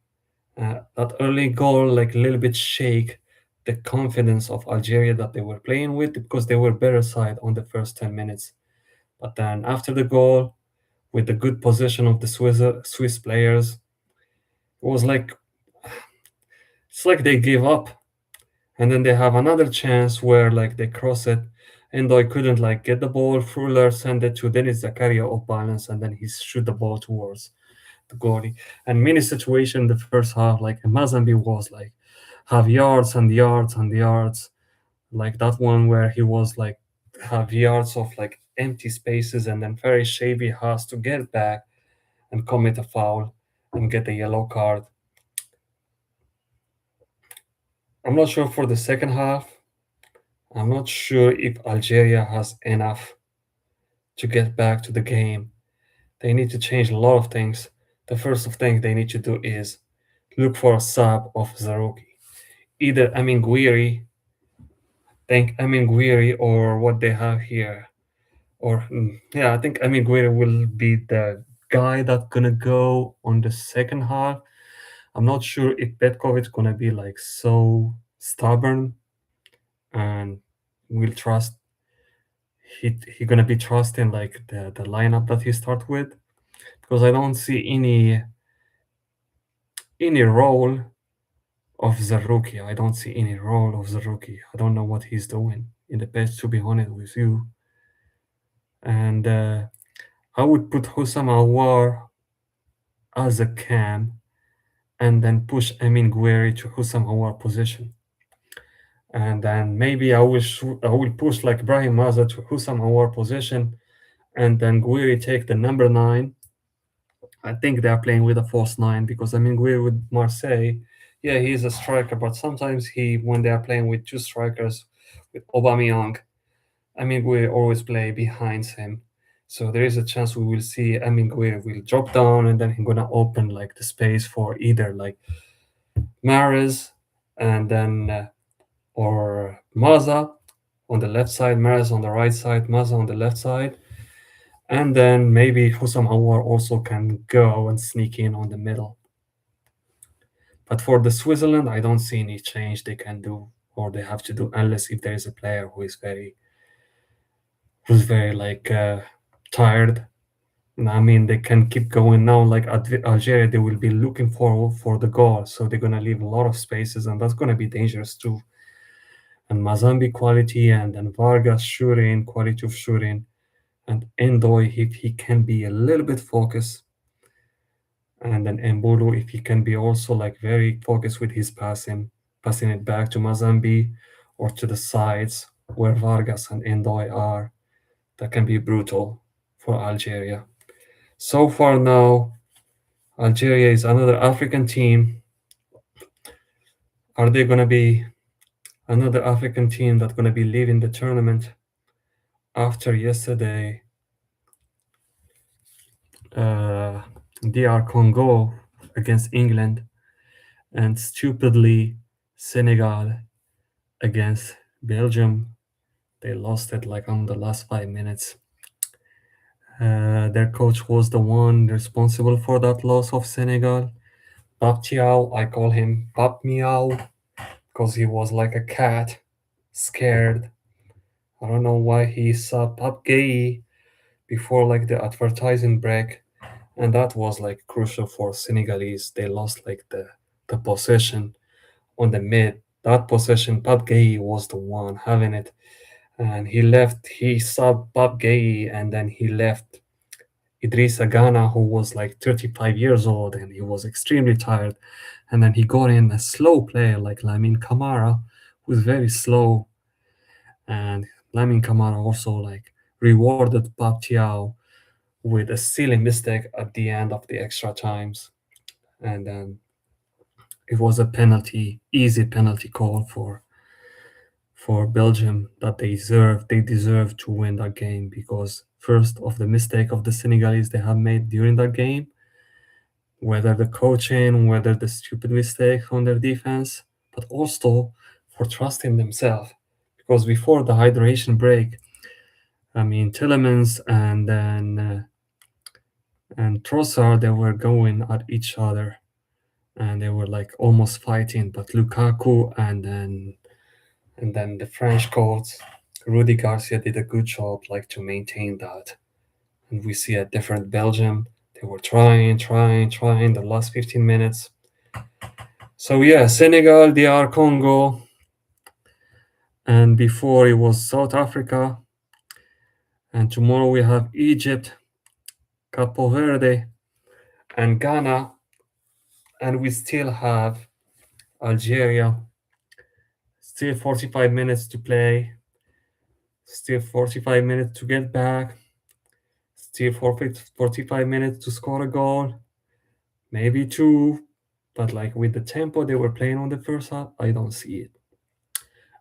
That early goal like a little bit shake the confidence of Algeria that they were playing with, because they were better side on the first 10 minutes. But then after the goal, with the good position of the Swiss players, it was like it's like they gave up. And then they have another chance where like they cross it, and I couldn't like get the ball. Fuller send it to Denis Zakaria off balance, and then he shoot the ball towards the goalie. And many situation in the first half, like Mazambi was like have yards and yards and yards, like that one where he was like have yards of like empty spaces, and then very Shavy has to get back and commit a foul and get a yellow card. I'm not sure for the second half. I'm not sure if Algeria has enough to get back to the game. They need to change a lot of things. The first of things they need to do is look for a sub of Zarouki. Either Amin Gouiri, think Amin Gouiri, or what they have here. Or yeah, I think Amin Gouiri will be the guy that's gonna go on the second half. I'm not sure if Petkovic gonna be like so stubborn and will trust he gonna be trusting like the lineup that he start with, because I don't see any role of the rookie. I don't see any role of the rookie. I don't know what he's doing in the pitch, to be honest with you. And I would put Hussam Awar as a cam, and then push Amin Gouiri to Hussam Awar position. And then maybe I will push like Brahim Maza to Hussam Awar position, and then Gouiri take the number 9. I think they are playing with a false 9, because I mean we're with Marseille. Yeah, he's a striker, but sometimes when they are playing with two strikers with Aubameyang, I mean we always play behind him. So there is a chance we will see Amin Gouiri will drop down, and then he's gonna open like the space for either like Mahrez and then or Maza on the left side, Mahrez on the right side, Maza on the left side. And then maybe Hussam Awar also can go and sneak in on the middle. But for the Switzerland, I don't see any change they can do or they have to do, unless if there is a player who's very like tired. I mean, they can keep going now. Like at Algeria, they will be looking for the goal, so they're gonna leave a lot of spaces, and that's gonna be dangerous too. and Mazambi quality, and then Vargas shooting, quality of shooting, and Endoy if he can be a little bit focused, and then Embolo if he can be also like very focused with his passing it back to Mazambi or to the sides where Vargas and Endoy are. That can be brutal for Algeria. So far now, Algeria is another African team. Are they going to be another African team that's going to be leaving the tournament after yesterday? Uh, DR Congo against England, and stupidly Senegal against Belgium. They lost it like on the last 5 minutes. Their coach was the one responsible for that loss of Senegal. Pap Tiao, I call him Pap Meow because he was like a cat, scared. I don't know why he saw Pap Gay before like the advertising break, and that was like crucial for Senegalese. They lost like the possession on the mid. That possession, Pap Gay was the one having it, and he left. He saw Pap Gay, and then he left Idrissa Gana, who was like 35 years old, and he was extremely tired. And then he got in a slow player like Lamine Camara, who's very slow. And Lamine Camara also like rewarded Pap Tiao with a silly mistake at the end of the extra times. And then it was a penalty, easy penalty call for Belgium that they deserve to win that game because first of the mistake of the Senegalese they have made during that game, whether the coaching, whether the stupid mistake on their defense, but also for trusting themselves. Because before the hydration break, I mean Tillemans and Trossard, they were going at each other and they were like almost fighting. But Lukaku and then the French coach Rudy Garcia did a good job like to maintain that. And we see a different Belgium. They were trying the last 15 minutes. So yeah, Senegal, DR Congo, and before it was South Africa. And tomorrow we have Egypt, Capo Verde, and Ghana. And we still have Algeria. Still 45 minutes to play. Still 45 minutes to get back. Still 45 minutes to score a goal. Maybe two. But like with the tempo they were playing on the first half, I don't see it.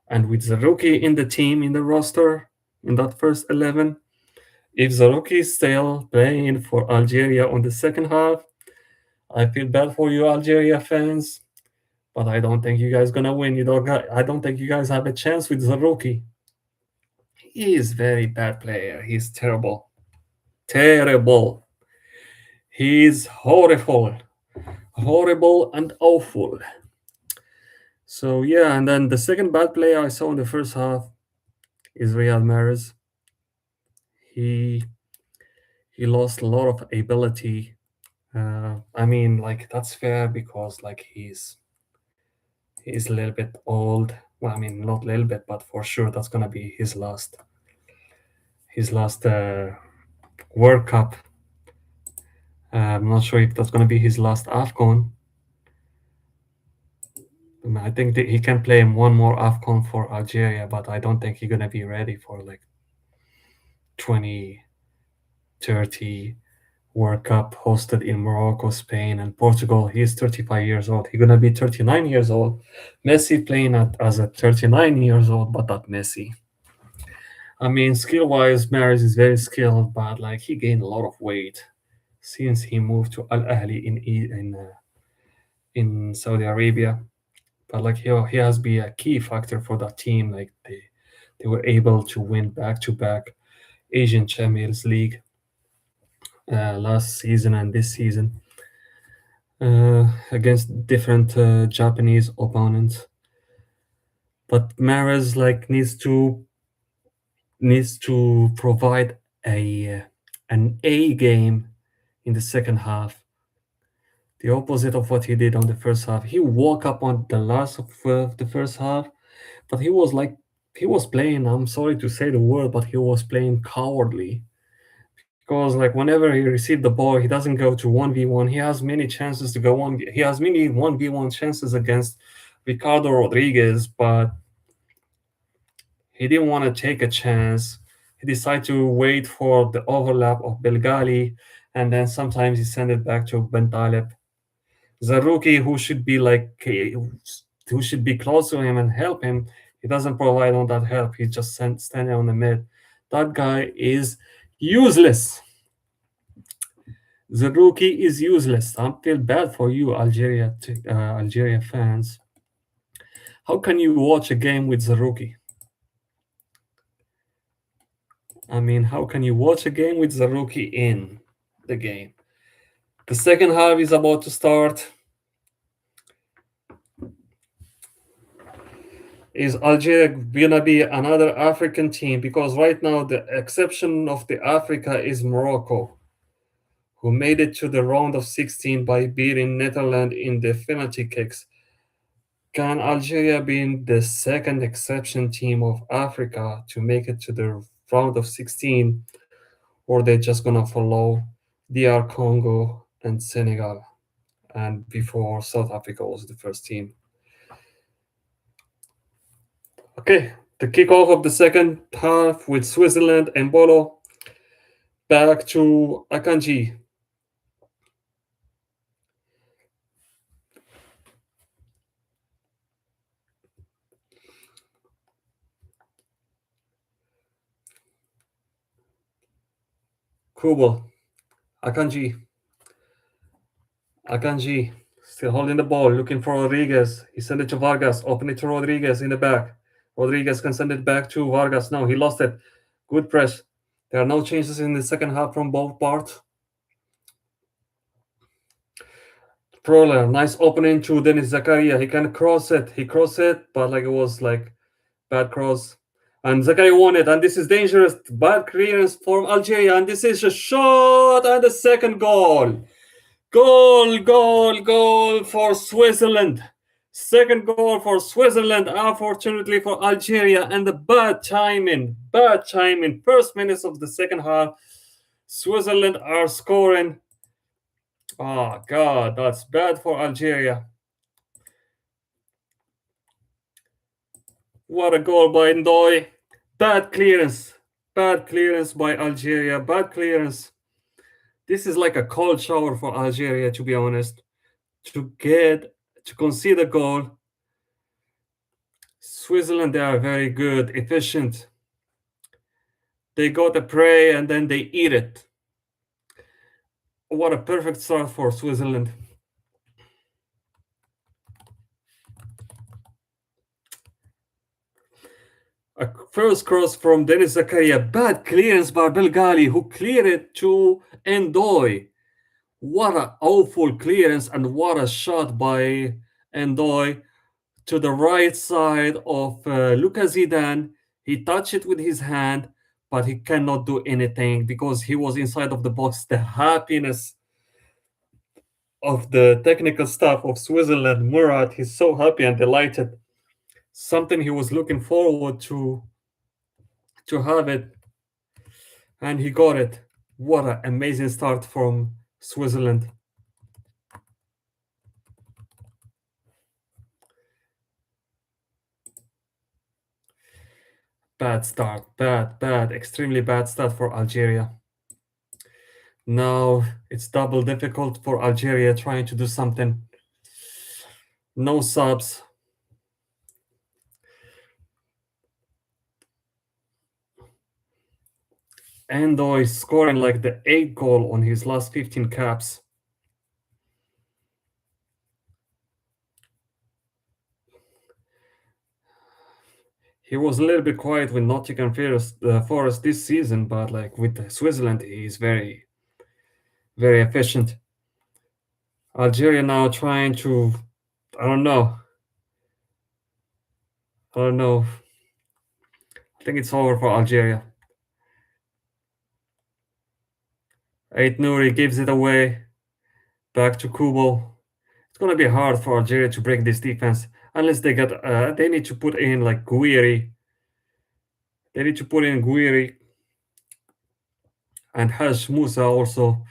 And with Zarouki in the team, in the roster, in that first 11, if Zarouki is still playing for Algeria on the second half, I feel bad for you Algeria fans, but I don't think you guys gonna win. I don't think you guys have a chance with Zarouki. He is very bad player. He's terrible. Terrible. He's horrible. Horrible and awful. So yeah, and then the second bad player I saw in the first half is Riyad Mahrez. He he lost a lot of ability. I mean, like that's fair because like he's a little bit old. Well, I mean, not a little bit, but for sure that's gonna be his last World Cup. I'm not sure if that's gonna be his last AFCON. I think that he can play in one more AFCON for Algeria, but I don't think he's gonna be ready for like 2030 World Cup hosted in Morocco, Spain, and Portugal. He's 35 years old. He's gonna be 39 years old. Messi playing as a 39 years old, but not Messi. I mean, skill-wise, Mahrez is very skilled, but like he gained a lot of weight since he moved to Al Ahly in Saudi Arabia. But like he has been a key factor for that team. Like they were able to win back-to-back Asian Champions League last season and this season against different Japanese opponents. But Mahrez like needs to provide an A game in the second half. The opposite of what he did on the first half. He woke up on the last of the first half, But he was playing. I'm sorry to say the word, but he was playing cowardly because like whenever he received the ball, he doesn't go to 1v1. He has many chances to go on. He has many 1v1 chances against Ricardo Rodriguez, but he didn't want to take a chance. He decided to wait for the overlap of Belgali, and then sometimes he sent it back to Bentaleb. The rookie who should be who should be close to him and help him, he doesn't provide on that help. He just standing on the mid. That guy is useless. The rookie is useless. I feel bad for you, Algeria fans. How can you watch a game with the rookie? I mean, how can you watch a game with the rookie in the game? The second half is about to start. Is Algeria gonna be another African team? Because right now the exception of the Africa is Morocco, who made it to the round of 16 by beating Netherlands in the penalty kicks. Can Algeria be the second exception team of Africa to make it to the round of 16, or they just gonna follow DR Congo and Senegal? And before South Africa was the first team. Okay, the kickoff of the second half with Switzerland and Bolo back to Akanji. Kubo. Akanji. Akanji. Still holding the ball, looking for Rodriguez. He sent it to Vargas. Open it to Rodriguez in the back. Rodriguez can send it back to Vargas. No, he lost it. Good press. There are no changes in the second half from both parts. Proler, nice opening to Denis Zakaria. He can cross it. He crossed it, but like it was like bad cross. And Zakaria won it. And this is dangerous. Bad clearance from Algeria. And this is a shot and the second goal. Goal for Switzerland. Second goal for Switzerland, unfortunately for Algeria, and the bad timing. First minutes of the second half, Switzerland are scoring. Oh, God, that's bad for Algeria. What a goal by Ndoye. Bad clearance. Bad clearance by Algeria. Bad clearance. This is like a cold shower for Algeria, to be honest. To concede a goal. Switzerland, they are very good, efficient. They got the prey and then they eat it. What a perfect start for Switzerland. A first cross from Denis Zakaria. Bad clearance by Belgali, who cleared it to Ndoye. What an awful clearance and what a shot by Ndoye to the right side of Lucas Zidane. He touched it with his hand, but he cannot do anything because he was inside of the box. The happiness of the technical staff of Switzerland, Murat, he's so happy and delighted. Something he was looking forward to have it, and he got it. What an amazing start from Switzerland. Bad start, extremely bad start for Algeria. Now it's double difficult for Algeria trying to do something. No subs. Endo is scoring like the 8th goal on his last 15 caps. He was a little bit quiet with Nottingham Forest this season, but like with Switzerland, he's very, very efficient. Algeria now trying to, I don't know. I think it's over for Algeria. Ait Nouri gives it away. Back to Kubo. It's gonna be hard for Algeria to break this defense unless they need to put in like Guiri. They need to put in Guiri and Haj Musa also.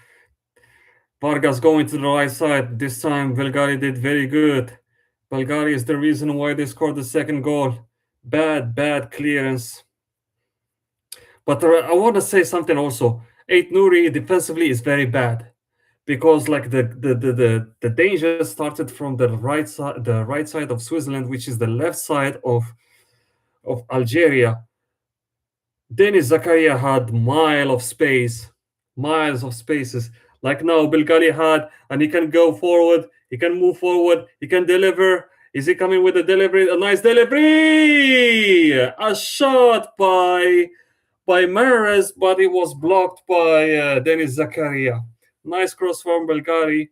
Vargas going to the right side. This time Belgari did very good. Belgari is the reason why they scored the second goal. Bad clearance. But I want to say something also. Eight Nouri defensively is very bad because like the danger started from the right side of Switzerland, which is the left side of Algeria. Denis Zakaria had miles of spaces. Like now, Belgali had, and he can go forward, he can move forward, he can deliver. Is he coming with a delivery? A nice delivery! A shot by Mahrez, but it was blocked by Denis Zakaria. Nice cross from Belgari.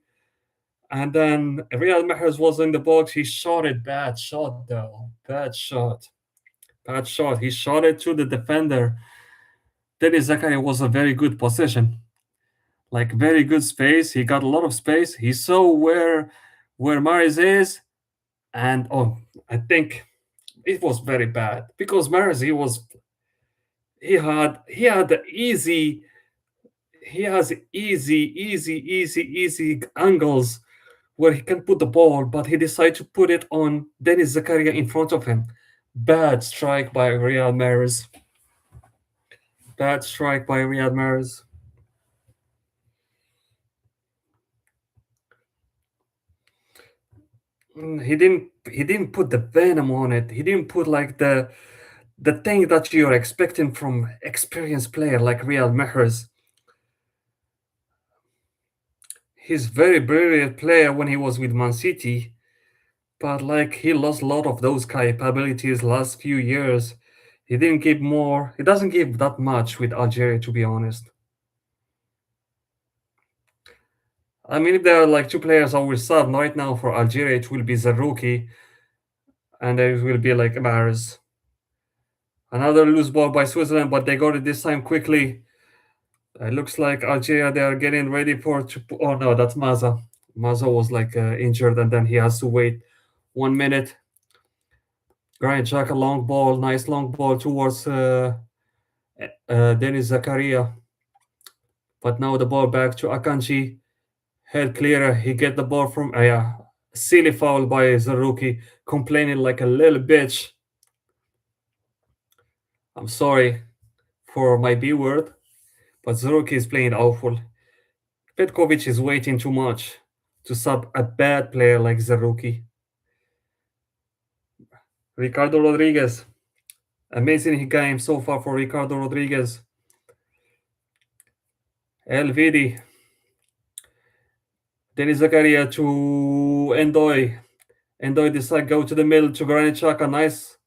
And then Riyad Mahrez was in the box. He shot it. Bad shot, though. Bad shot. Bad shot. He shot it to the defender. Denis Zakaria was a very good position. Like very good space. He got a lot of space. He saw where Mahrez is. And I think it was very bad because Mahrez he had the he has easy angles where he can put the ball, but he decided to put it on Denis Zakaria in front of him. Bad strike by Riyad Mahrez. Bad strike by Riyad Mahrez. He didn't put the venom on it. He didn't put like the thing that you're expecting from experienced player like Riyad Mahrez. He's very brilliant player when he was with Man City, but like he lost a lot of those capabilities last few years. He didn't give more. He doesn't give that much with Algeria, to be honest. I mean, if there are like two players I will sub right now for Algeria, it will be Zarouki and there will be like Mahrez. Another loose ball by Switzerland, but they got it this time quickly. It looks like Algeria, they are getting ready for. Oh no, that's Maza. Maza was like injured and then he has to wait 1 minute. Granit Xhaka long ball, nice long ball towards Denis Zakaria. But now the ball back to Akanji. Head clearer. He get the ball from yeah. Silly foul by Zarouki, complaining like a little bitch. I'm sorry for my B word, but Zarouki is playing awful. Petkovic is waiting too much to sub a bad player like Zarouki. Ricardo Rodriguez. Amazing game so far for Ricardo Rodriguez. Elvidi. Denis Zakaria to Endoy. Endoy decide go to the middle to Granit Xhaka. Nice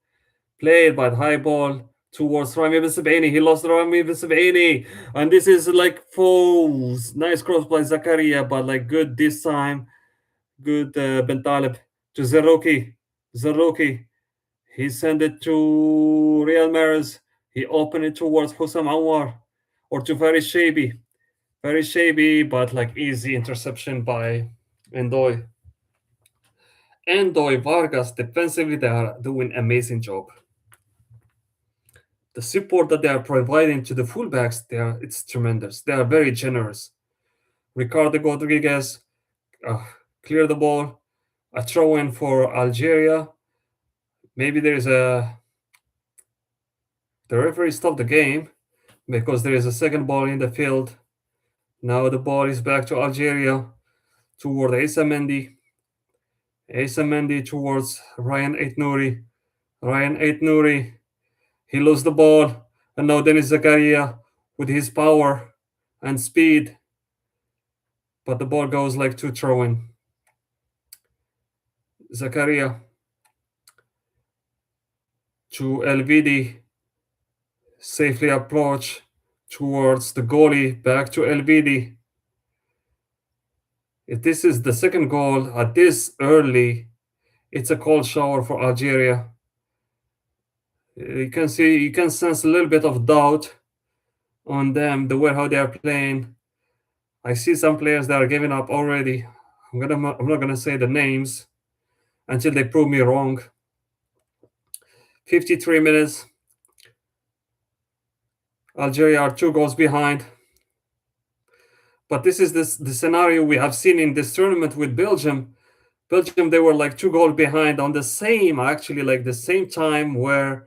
play, but high ball towards Rami Bissabaini. He lost Rami Bissabaini. And this is like falls. Nice cross by Zakaria, but like good this time. Good Bentaleb to Zerouki. Zerouki. He sent it to Real Mahrez. He opened it towards Hussam Anwar or to Very Shaby. Very Shaby, but like easy interception by Endoy. Endoy, Vargas, defensively, they are doing amazing job. The support that they are providing to the fullbacks, it's tremendous. They are very generous. Ricardo Rodriguez clear the ball. A throw in for Algeria. Maybe the referee stopped the game because there is a second ball in the field. Now the ball is back to Algeria toward Issa Mendy. Issa Mendy towards Ryan Aitnouri. Ryan Aitnouri. He lost the ball. And now Denis Zakaria with his power and speed. But the ball goes like to throw in. Zakaria to Elvidi. Safely approach towards the goalie. Back to Elvidi. If this is the second goal at this early, it's a cold shower for Algeria. You can sense a little bit of doubt on them, the way how they are playing. I see some players that are giving up already. I'm not gonna say the names until they prove me wrong. 53 minutes. Algeria are 2 goals behind. But this is the scenario we have seen in this tournament with Belgium. Belgium, they were like 2 goals behind on the same, actually, like the same time where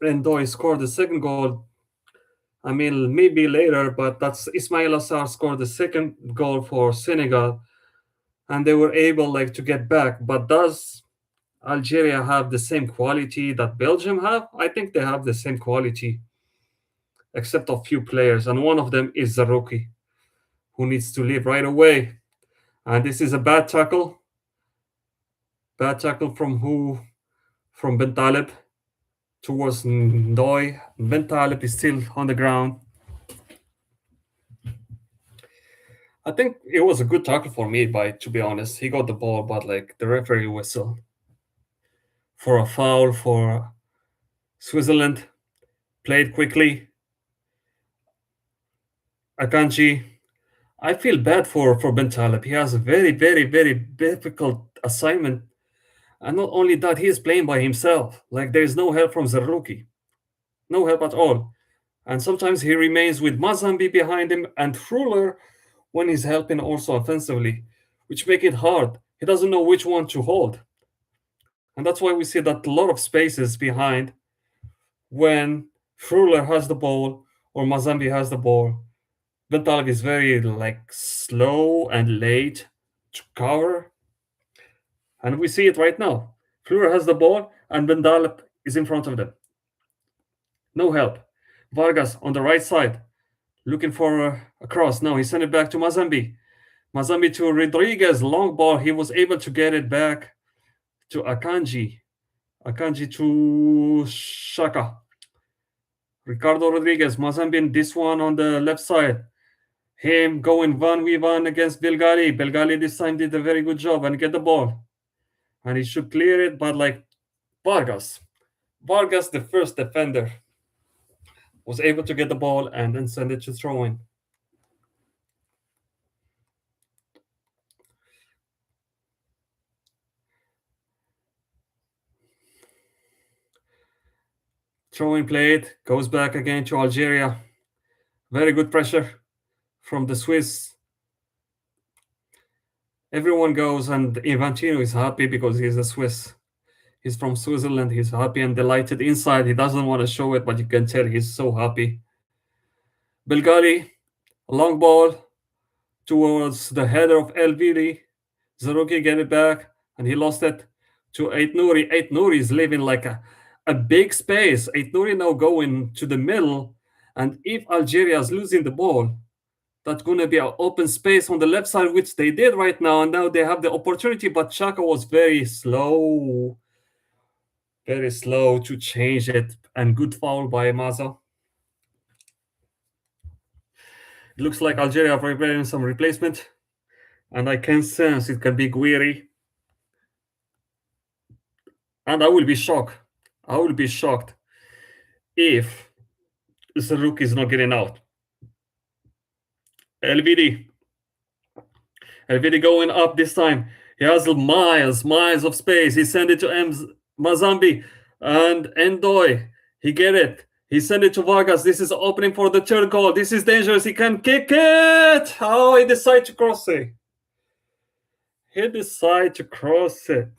Ndoye scored the second goal. I mean, maybe later, but that's Ismail Assar scored the second goal for Senegal, and they were able like to get back. But does Algeria have the same quality that Belgium have? I think they have the same quality, except a few players, and one of them is Zarouki, who needs to leave right away. And this is a bad tackle. Bad tackle from who? From Ben Taleb towards Ndoye. Ben Taleb is still on the ground. I think it was a good tackle for me, to be honest. He got the ball, but like the referee whistle for a foul for Switzerland. Played quickly. Akanji. I feel bad for Ben Taleb. He has a very, very, very difficult assignment. And not only that, he is playing by himself. Like there is no help from Zarruki. No help at all. And sometimes he remains with Mazambi behind him and Fruller when he's helping also offensively, which make it hard. He doesn't know which one to hold. And that's why we see that a lot of spaces behind when Fruller has the ball or Mazambi has the ball. Bentaleb is very like slow and late to cover. And we see it right now. Fruller has the ball and Bentaleb is in front of them. No help. Vargas on the right side, looking for a cross. Now he sent it back to Mazambi. Mazambi to Rodriguez. Long ball. He was able to get it back to Akanji. Akanji to Shaka. Ricardo Rodriguez. Mazambi, this one on the left side. Him going 1v1 against Belgali. Belgali this time did a very good job and get the ball. And he should clear it, but like Vargas. Vargas, the first defender, was able to get the ball and then send it to throw in. Throwing played, goes back again to Algeria. Very good pressure from the Swiss. Everyone goes, and Infantino is happy because he's a Swiss. He's from Switzerland. He's happy and delighted inside. He doesn't want to show it, but you can tell he's so happy. Belgali, long ball towards the header of Elviri. Zarouki get it back, and he lost it to Ait Nouri. Ait Nouri is leaving like a big space. Ait Nouri now going to the middle, and if Algeria is losing the ball, that's going to be an open space on the left side, which they did right now, and now they have the opportunity, but Chaka was very slow to change it, and good foul by Maza. It looks like Algeria are preparing some replacement, and I can sense it can be Guiri. And I will be shocked. I will be shocked if Zaruk is not getting out. LVD. LVD going up this time. He has miles of space. He sent it to Mazambi and Ndoye. He get it. He sent it to Vargas. This is opening for the third goal. This is dangerous. He can kick it. Oh, he decided to cross it. He decided to cross it.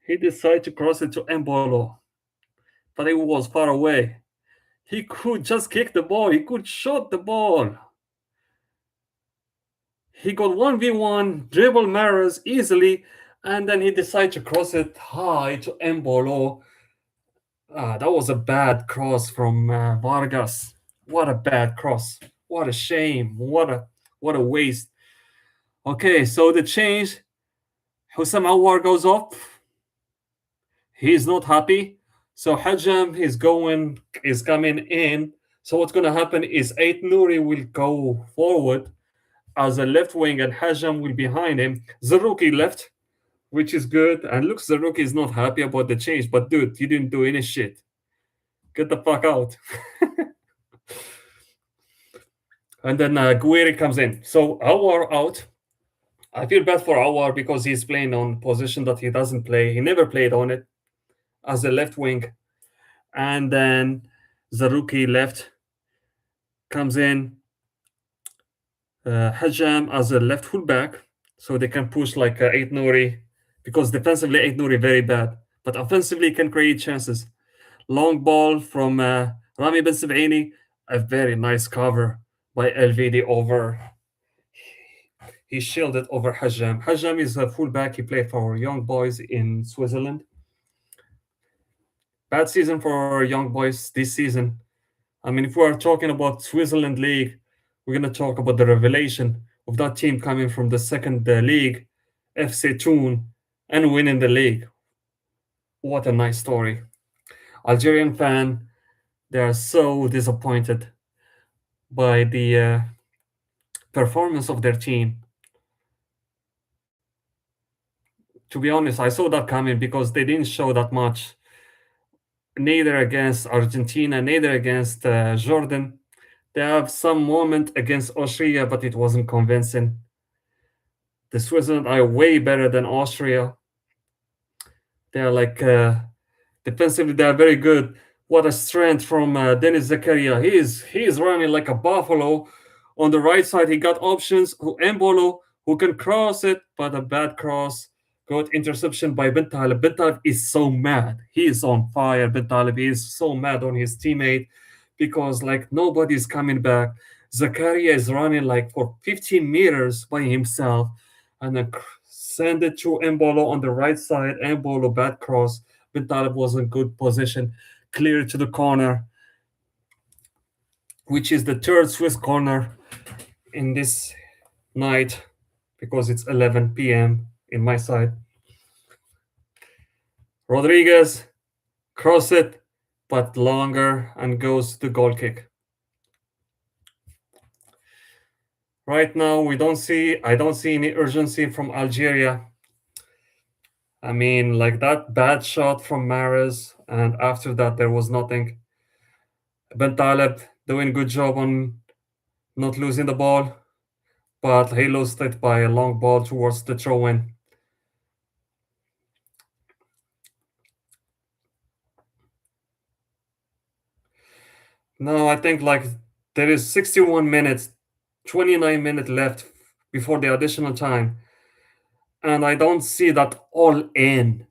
He decided to cross it to Mbolo. But it was far away. He could just kick the ball. He could shot the ball. He got 1v1, dribble Maras easily, and then he decided to cross it high to Mbolo. That was a bad cross from Vargas. What a bad cross. What a shame. What a waste. Okay, so the change. Hussam Awar goes off. He's not happy. So Hajam is coming in. So what's going to happen is Ait Nouri will go forward as a left wing and Hajam will be behind him. Zarouki left, which is good. And looks, Zarouki is not happy about the change. But dude, you didn't do any shit. Get the fuck out. And then Guiri comes in. So Awar out. I feel bad for Awar because he's playing on position that he doesn't play. He never played on it as a left wing. And then Zaruki left comes in, Hajam as a left fullback, so they can push like Eight Nouri, because defensively Eight Nouri very bad, but offensively can create chances. Long ball from Rami Ben Sebaini, a very nice cover by LVD over. He shielded over Hajam. Hajam is a fullback. He played for Young Boys in Switzerland. Bad season for Young Boys this season. I mean, if we are talking about Switzerland League, we're going to talk about the revelation of that team coming from the second league, FC Thun, and winning the league. What a nice story. Algerian fan, they are so disappointed by the performance of their team. To be honest, I saw that coming because they didn't show that much, neither against Argentina, neither against Jordan. They have some moment against Austria, but it wasn't convincing. The Switzerland are way better than Austria. They are like defensively, they are very good. What a strength from Denis Zakaria. He is running like a buffalo. On the right side, he got options. Embolo, who can cross it, but a bad cross. Got interception by Ben Taleb. Ben Taleb is so mad. He is on fire. Ben Taleb is so mad on his teammate because like nobody's coming back. Zakaria is running like for 15 meters by himself, and then send it to Embolo on the right side. Embolo bad cross. Ben Taleb was in good position, clear to the corner, which is the third Swiss corner in this night because it's 11 p.m. in my side. Rodriguez cross it, but longer and goes to the goal kick. Right now, I don't see any urgency from Algeria. I mean, like that bad shot from Mahrez, and after that, there was nothing. Ben Taleb doing a good job on not losing the ball, but he lost it by a long ball towards the throw in. No, I think like there is 61 minutes, 29 minutes left before the additional time. And I don't see that all in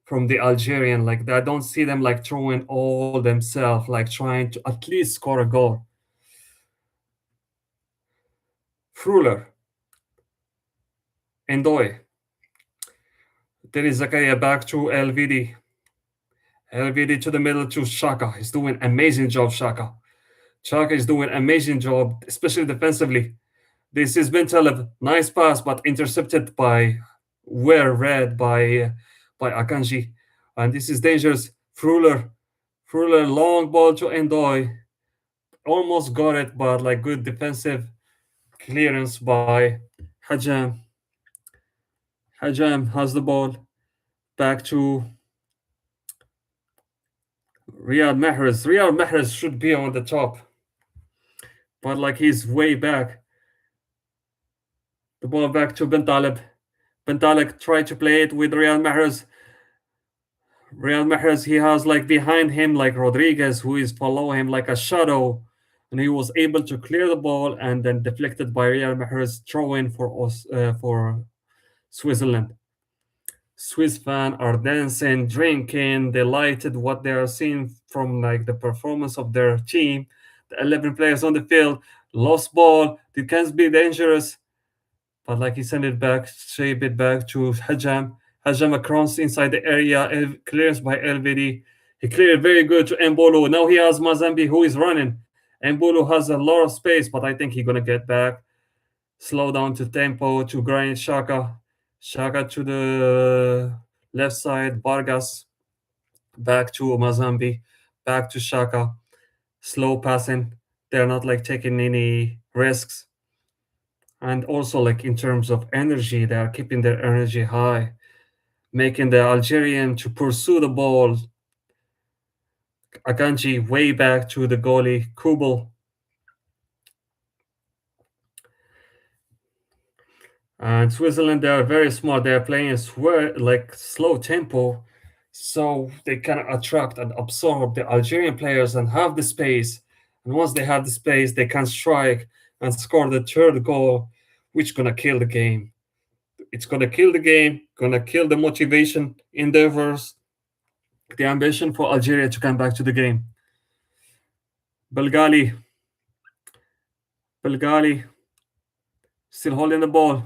from the Algerian. Like I don't see them like throwing all themselves, like trying to at least score a goal. Fruler, Endoy. There is Zakaria back to LVD. LVD to the middle to Shaka. He's doing amazing job, Shaka. Shaka is doing amazing job, especially defensively. This is Ben Taleb. Nice pass, but intercepted by, well read by Akanji. And this is dangerous. Fruler, long ball to Endoy. Almost got it, but like good defensive clearance by Hajam. Hajam has the ball. Back to Riyad Mahrez. Riyad Mahrez should be on the top, but like he's way back. The ball back to Ben Taleb. Ben Taleb tried to play it with Riyad Mahrez. Riyad Mahrez, he has like behind him like Rodriguez, who is follow him like a shadow, and he was able to clear the ball and then deflected by Riyad Mahrez, throw in for us for Switzerland. Swiss fans are dancing, drinking, delighted what they are seeing from like the performance of their team. The 11 players on the field, lost ball, it can be dangerous, but like he sent it back, shape it back to Hajam. Hajam across inside the area, clears by LVD. He cleared very good to Mbolo. Now he has Mazambi who is running. Mbolo has a lot of space, but I think he's gonna get back. Slow down to tempo to Granit Xhaka. Xhaka to the left side. Vargas back to Mazambi. Back to Xhaka. Slow passing. They're not like taking any risks. And also like in terms of energy, they are keeping their energy high, making the Algerian to pursue the ball. Akanji way back to the goalie Kubel. And Switzerland, they are very smart. They are playing like slow tempo, so they can attract and absorb the Algerian players and have the space. And once they have the space, they can strike and score the third goal, which gonna kill the game. It's gonna kill the game, gonna kill the motivation, endeavors, the ambition for Algeria to come back to the game. Belgali, Belgali, still holding the ball.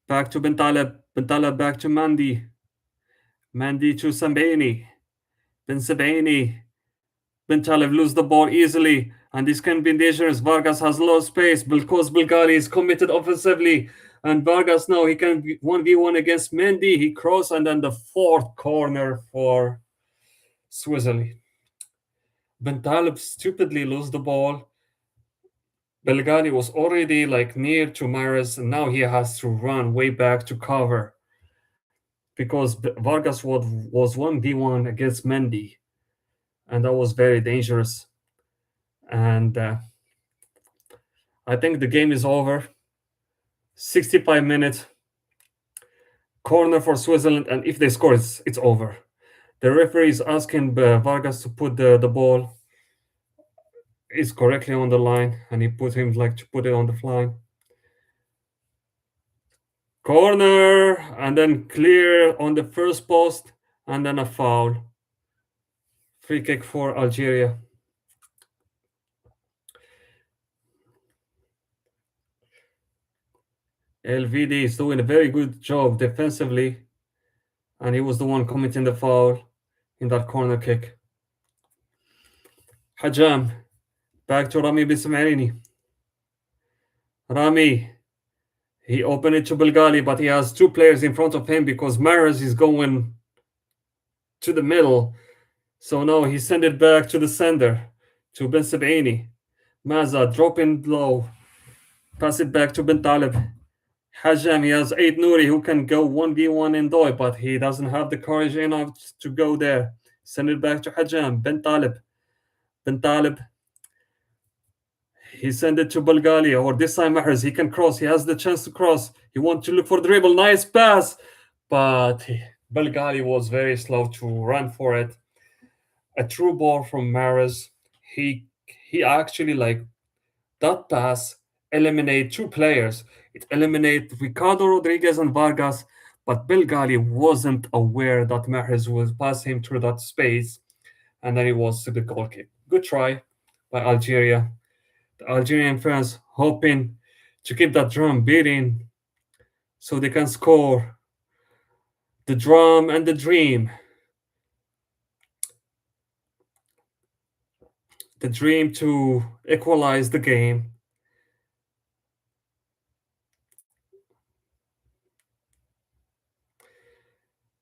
Back to Bentaleb. Bentaleb back to Mandi. Mandi to Sambeni. Ben Sebaini. Bentaleb lose the ball easily. And this can be dangerous. Vargas has low space because Bulgari is committed offensively. And Vargas now he can 1v1 against Mendy. He cross and then the fourth corner for Switzerland. Bentaleb stupidly lose the ball. Belgani was already like near to Mares, and now he has to run way back to cover because Vargas was 1v1 against Mendy, and that was very dangerous. And I think the game is over. 65 minutes, corner for Switzerland, and if they score, it's over. The referee is asking Vargas to put the ball is correctly on the line, and he put him like to put it on the fly. Corner, and then clear on the first post, and then a foul. Free kick for Algeria. LVD is doing a very good job defensively, and he was the one committing the foul in that corner kick. Hajam, back to Rami Bismailini. Rami, he opened it to Belgali, but he has two players in front of him because Mares is going to the middle. So now he sent it back to the sender, to Ben Sebaini. Maza dropping low. Pass it back to Ben Talib. Hajam, he has 8 Nouri who can go 1v1 in Doi, but he doesn't have the courage enough to go there. Send it back to Hajam. Ben Talib. Ben Talib. He sent it to Bulgaria, or this time Mahrez. He can cross. He has the chance to cross. He wants to look for dribble. Nice pass. But Bulgaria was very slow to run for it. A true ball from Mahrez. He actually like that pass eliminate two players. It eliminated Ricardo Rodriguez and Vargas, but Belgali wasn't aware that Mahrez was passing him through that space, and then it was to the goal kick. Good try by Algeria. The Algerian fans hoping to keep that drum beating so they can score. The drum and the dream. The dream to equalize the game.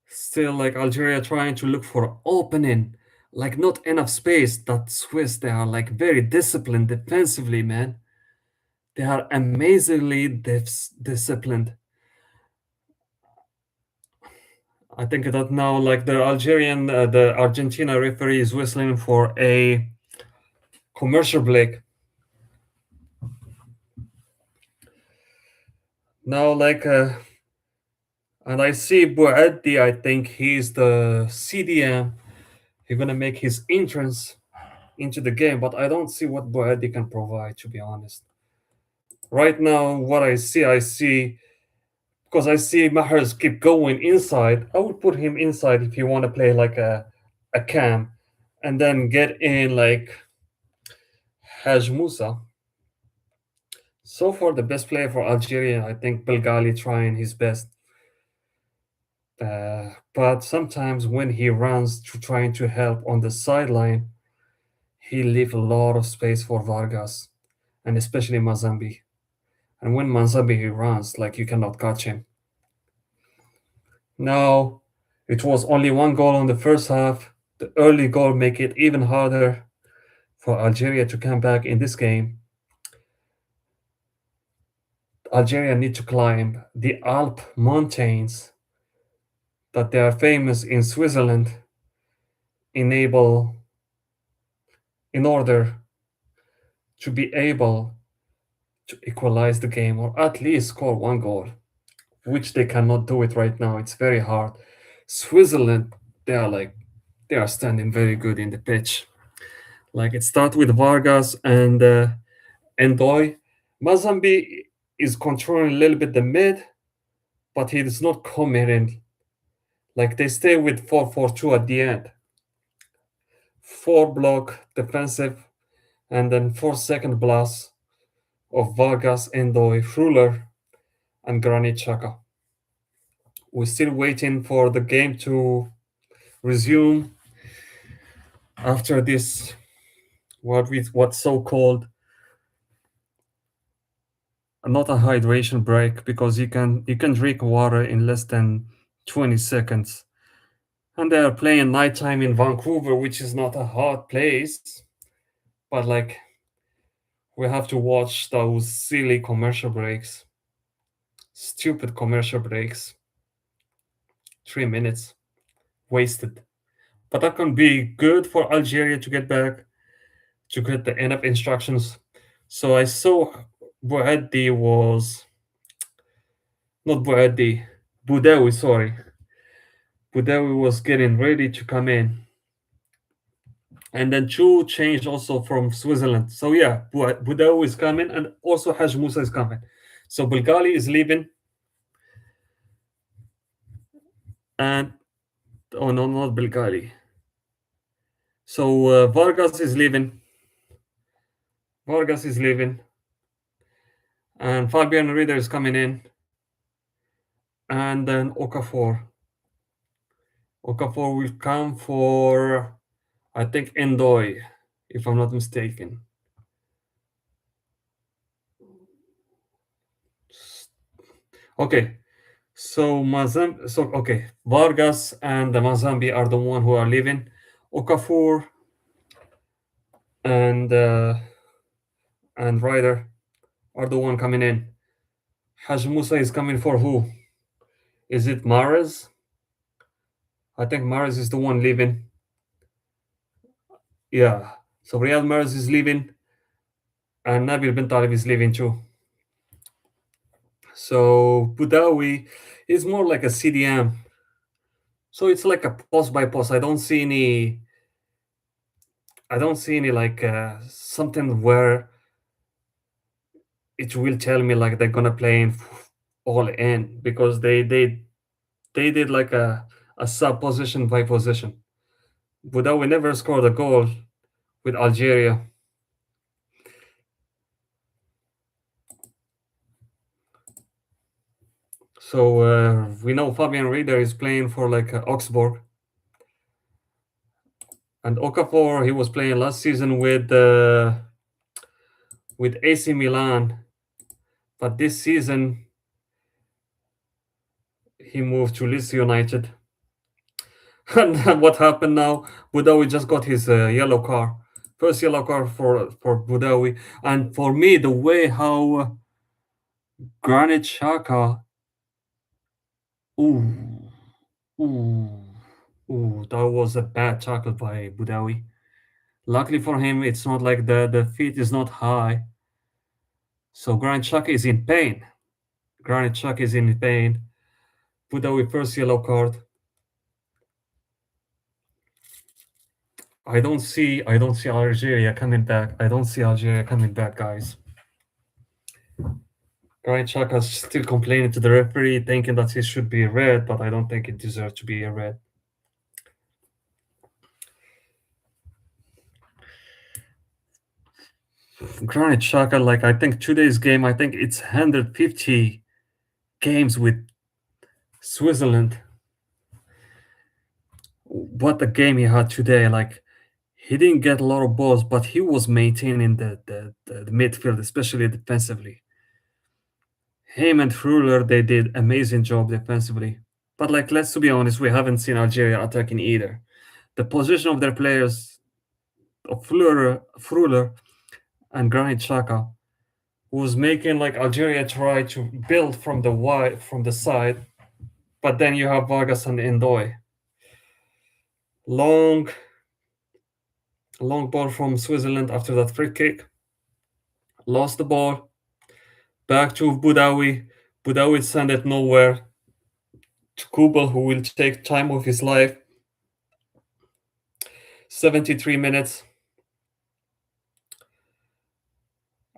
Still, like Algeria trying to look for opening, like not enough space. That Swiss, they are like very disciplined defensively, man. They are amazingly disciplined. I think that now, like the Argentina referee is whistling for a commercial break. Now, and I see Boaddi. I think he's the CDM. He's gonna make his entrance into the game, but I don't see what Boaddi can provide, to be honest. Right now, what I see because I see Mahrez keep going inside. I would put him inside if you want to play like a cam, and then get in like Haj Musa. So far, the best player for Algeria, I think Belgali trying his best. But sometimes when he runs to trying to help on the sideline, he leave a lot of space for Vargas, and especially Mazambi. And when Mazambi he runs, like you cannot catch him. Now, it was only one goal on the first half. The early goal make it even harder for Algeria to come back in this game. Algeria need to climb the Alp mountains that they are famous in Switzerland enable in order to be able to equalize the game or at least score one goal. which they cannot do it right now. It's very hard. Switzerland, they are like they are standing very good in the pitch. Like it starts with Vargas and Endoy. Mazambi is controlling a little bit the mid, but he is not committing. Like they stay with 4-4-2 at the end. Four block defensive, and then 4 second blast of Vargas, Endoy, Fruler, and Granit Xhaka. We're still waiting for the game to resume after this what's so called not a hydration break, because you can drink water in less than 20 seconds. And they are playing nighttime in Vancouver, which is not a hot place, but like we have to watch those silly commercial breaks, stupid commercial breaks, 3 minutes wasted. But that can be good for Algeria to get back, to get the enough instructions. So I saw Boadi was not Boadi, Boudaoui, sorry. Boudaoui was getting ready to come in. And then Chu changed also from Switzerland. So yeah, Boudaoui is coming, and also Haj Musa is coming. So Bulgali is leaving, and oh no, not Bulgali. So Vargas is leaving. Vargas is leaving, and Fabian Rieder is coming in, and then Okafor. Okafor will come for, I think, Endoy, if I'm not mistaken. Okay, so okay, Vargas and the Mazambi are the one who are leaving. Okafor and Ryder are the one coming in. Haj Musa is coming for who? Is it Mares? I think Mares is the one leaving. Yeah. So Riyad Mahrez is leaving, and Nabil bin Talib is leaving too. So Boudaoui is more like a CDM. So it's like a post by post. I don't see any like something where it will tell me like they're gonna play in all in, because they did like a sub position by position. Boudaoui never scored a goal with Algeria. So we know Fabian Rieder is playing for like Augsburg, and Okafor, he was playing last season with AC Milan, but this season he moved to Leeds United. And what happened now? Boudaoui just got his yellow card, first yellow card for Boudaoui, and for me, the way how Granit Xhaka, ooh, ooh, ooh, that was a bad tackle by Boudaoui. Luckily for him, it's not like the feet is not high. So Granit Xhaka is in pain. Granit Xhaka is in pain. Boudaoui first yellow card. I don't see Algeria coming back. I don't see Algeria coming back, guys. Granit Xhaka is still complaining to the referee, thinking that it should be a red, but I don't think it deserves to be a red. Granit Xhaka, like I think today's game, I think it's 150 games with Switzerland. What a game he had today! Like he didn't get a lot of balls, but he was maintaining the midfield, especially defensively. Him and Fruler, they did amazing job defensively. But like, let's to be honest, we haven't seen Algeria attacking either. The position of their players, of Fruler and Granit Xhaka, was making like Algeria try to build from the wide, from the side. But then you have Vargas and Ndoye. Long, long ball from Switzerland after that free kick. Lost the ball. Back to Boudaoui. Budawi sent it nowhere to Kubel, who will take time of his life. 73 minutes.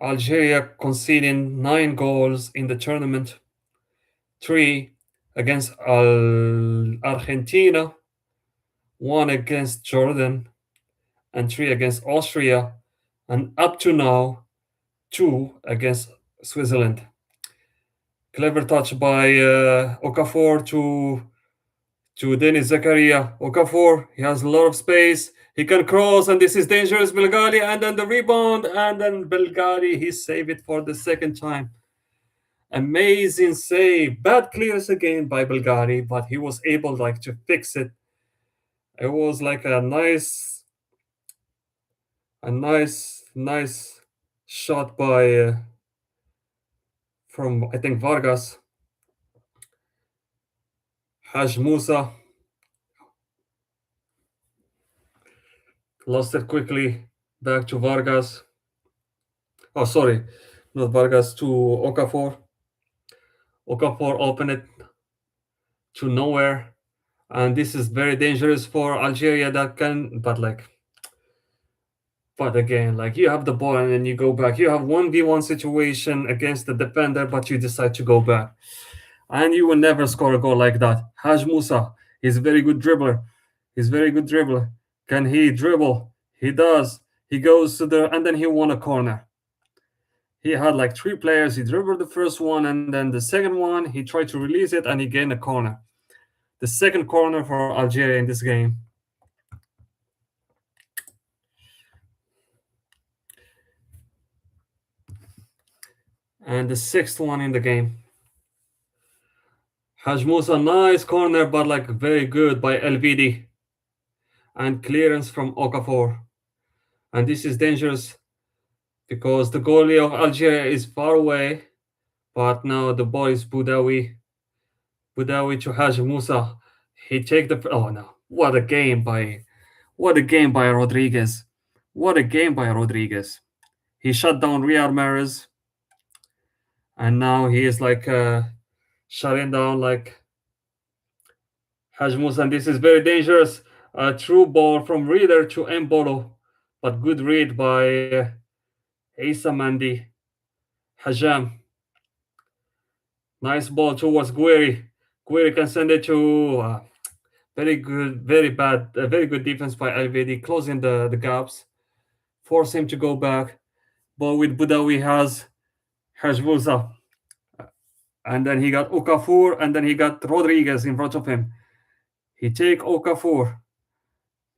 Algeria conceding 9 goals in the tournament, 3 against Argentina, 1 against Jordan, and 3 against Austria, and up to now, 2 against Switzerland. Clever touch by Okafor to Denis Zakaria. Okafor, he has a lot of space. He can cross, and this is dangerous. Belgali, and then the rebound, and then Belgali, he saved it for the second time. Amazing save. Bad clearance again by Belgali, but he was able to fix it. It was like a nice shot by from I think Vargas. Haj Musa lost it quickly. Back to Vargas. Oh, sorry, not Vargas, to Okafor. Okafor opened it to nowhere, and this is very dangerous for Algeria. But again, you have the ball and then you go back. You have 1v1 situation against the defender, but you decide to go back. And you will never score a goal like that. Haj Musa, he's a very good dribbler. He's very good dribbler. Can he dribble? He does. He goes to and then he won a corner. He had 3 players. He dribbled the first one, and then the second one, he tried to release it, and he gained a corner. The second corner for Algeria in this game. And the sixth one in the game. Haj Musa, nice corner, but very good by LVD. And clearance from Okafor. And this is dangerous because the goalie of Algeria is far away. But now the ball is Boudaoui. Boudaoui to Haj Musa. He take the oh no. What a game by Rodriguez. What a game by Rodriguez. He shut down Riyad Mahrez. And now he is shutting down Haj Musa, and this is very dangerous. A true ball from Reader to Mbolo, but good read by Issa Mandi. Hajam. Nice ball towards Gueri. Gueri can send it to very good defense by LVD, closing the gaps. Force him to go back. But with Boudaoui has Haj Musa. And then he got Okafor, and then he got Rodriguez in front of him. He take Okafor.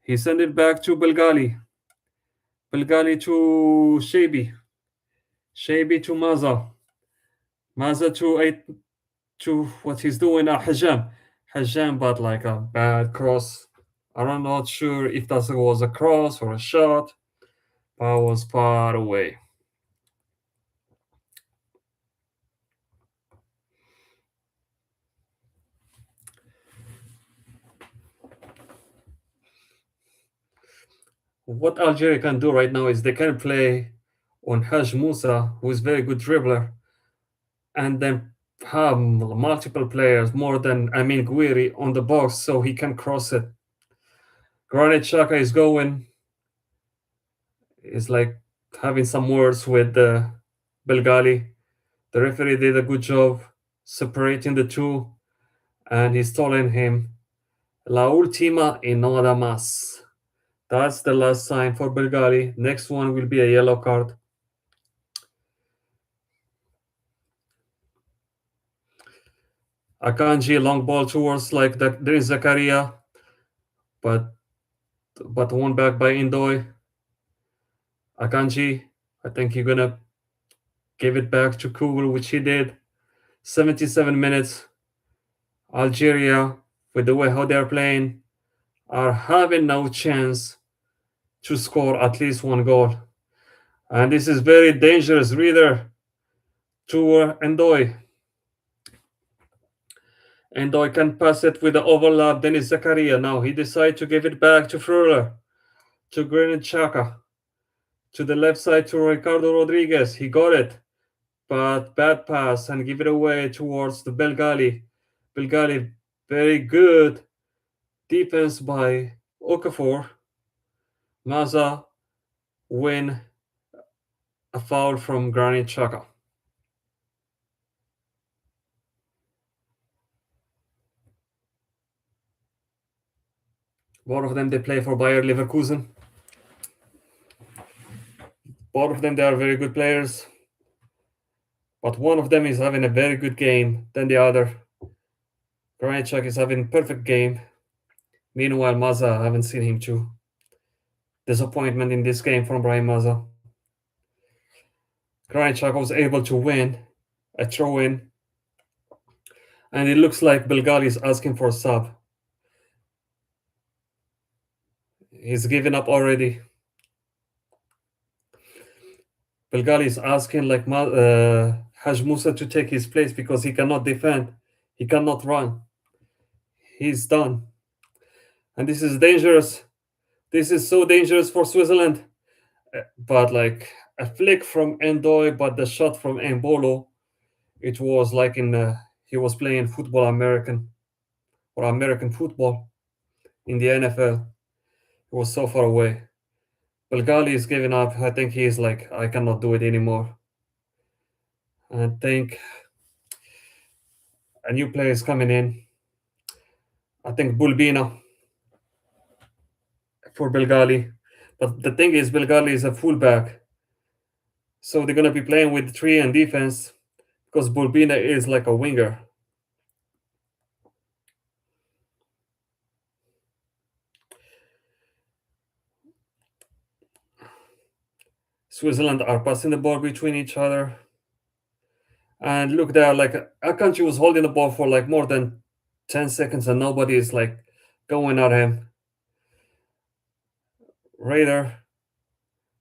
He send it back to Belgali. Belgali to Shabi. Shabi to Maza. Maza to what he's doing now, Hajam. Hajam, but a bad cross. I'm not sure if that was a cross or a shot, but it was far away. What Algeria can do right now is they can play on Haj Musa, who is very good dribbler, and then have multiple players, more than Guiri on the box, so he can cross it. Granit Xhaka is having some words with Belgali. The referee did a good job separating the two, and he's telling him, La última y nada más. That's the last sign for Belgali. Next one will be a yellow card. Akanji, long ball towards there is Zakaria, but won back by Indoy. Akanji, I think you're gonna give it back to Kugel, which he did. 77 minutes. Algeria, with the way how they're playing, are having no chance to score at least one goal. And this is very dangerous, Reader, to Endoy. Endoy can pass it with the overlap. Denis Zakaria. Now he decides to give it back to Freuler, to Granit Xhaka, to the left side to Ricardo Rodriguez. He got it. but bad pass and give it away towards the Belgali. Belgali, very good defense by Okafor. Maza win a foul from Granit Xhaka. Both of them they play for Bayer Leverkusen. Both of them they are very good players, but one of them is having a very good game than the other. Granit Xhaka is having perfect game. Meanwhile, Maza, I haven't seen him too. Disappointment in this game from Brahim Maza. Granit Xhaka was able to win a throw-in, and it looks like Belgali is asking for a sub. He's given up already. Belgali is asking like Haj Musa to take his place because he cannot defend, he cannot run. He's done, and this is dangerous. This is so dangerous for Switzerland. But like a flick from Endoy, but the shot from Embolo, it was like he was playing football American or American football in the NFL. He was so far away. Belgali is giving up. I think he is like, I cannot do it anymore. I think a new player is coming in. I think Bulbina for Belgali. But the thing is, Belgali is a fullback. So they're going to be playing with three and defense because Bulbina is like a winger. Switzerland are passing the ball between each other. And look there, like Akanji was holding the ball for like more than 10 seconds and nobody is like going at him. Raider,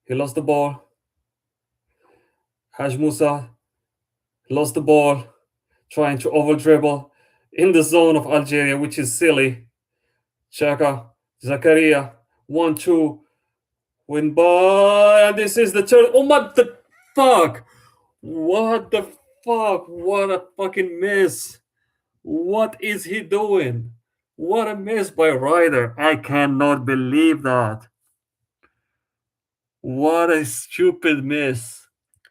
he lost the ball. Haj Musa lost the ball, trying to over dribble in the zone of Algeria, which is silly. Chaka, Zakaria, 1-2, win ball, and this is the third. Oh my, the fuck! What the fuck? What a fucking miss! What is he doing? What a miss by Ryder. I cannot believe that. What a stupid miss.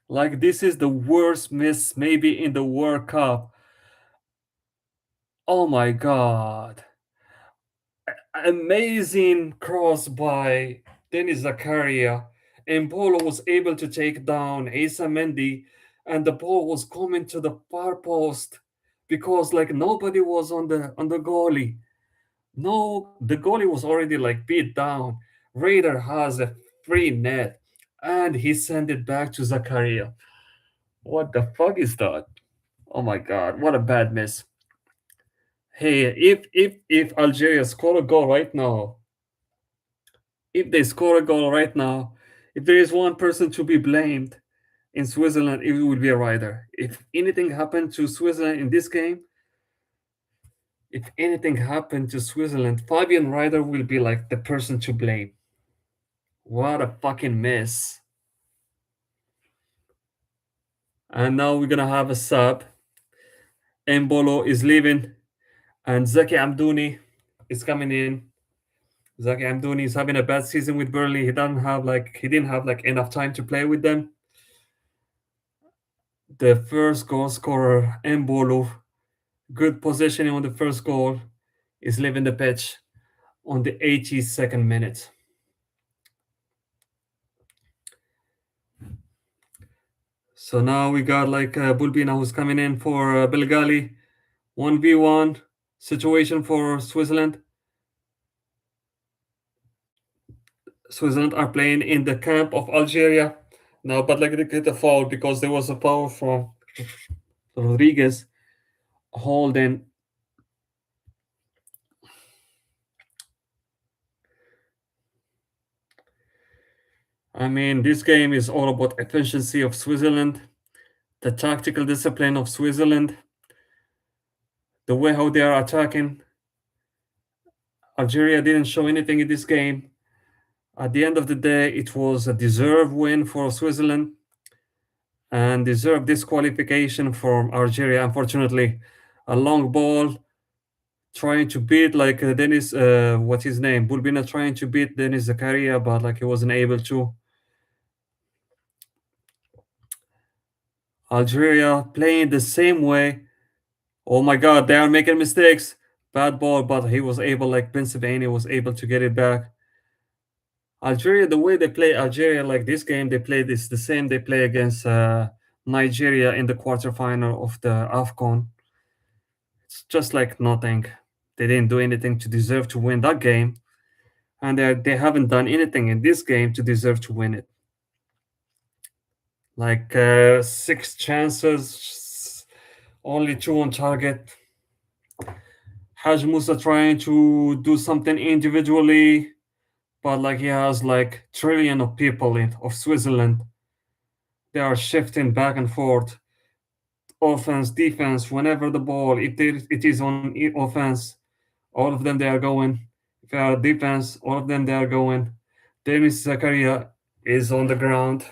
Like, this is the worst miss maybe in the World Cup. Oh my god. Amazing cross by Denis Zakaria. And Polo was able to take down Asa Mendy, and the ball was coming to the far post because like nobody was on the goalie. No, the goalie was already like beat down. Raider has a free net and he sent it back to Zakaria. What the fuck is that? Oh my god, what a bad miss. Hey, if Algeria score a goal right now, if they score a goal right now, if there is one person to be blamed in Switzerland, it would be a Ryder. If anything happened to Switzerland in this game, if anything happened to Switzerland, Fabian Ryder will be like the person to blame. What a fucking mess. And now we're gonna have a sub. Embolo is leaving, and Zaki Amdouni is coming in. Zaki Amdouni is having a bad season with Burnley. He didn't have like enough time to play with them. The first goal scorer, Embolo, good positioning on the first goal, is leaving the pitch on the 82nd minute. So now we got like Bulbina who's coming in for Belgali. 1v1 situation for Switzerland. Switzerland are playing in the camp of Algeria now, but like they get a foul because there was a foul from Rodriguez holding. I mean, this game is all about efficiency of Switzerland, the tactical discipline of Switzerland, the way how they are attacking. Algeria didn't show anything in this game. At the end of the day, it was a deserved win for Switzerland. and deserved disqualification from Algeria. Unfortunately, a long ball trying to beat like Dennis, what's his name? Bulbina trying to beat Dennis Zakaria, but like he wasn't able to. Algeria playing the same way. Oh my God, they are making mistakes. Bad ball, but he was able, like Pennsylvania was able to get it back. Algeria, the way they play Algeria, like this game, they play this the same they play against Nigeria in the quarterfinal of the AFCON. It's just like nothing. They didn't do anything to deserve to win that game, and they haven't done anything in this game to deserve to win it. Like six chances, only two on target. Haj Musa trying to do something individually, but like he has like trillion of people in of Switzerland. They are shifting back and forth, offense, defense. Whenever the ball, if it is on offense, all of them they are going. If they are defense, all of them they are going. Demis Zakaria is on the ground.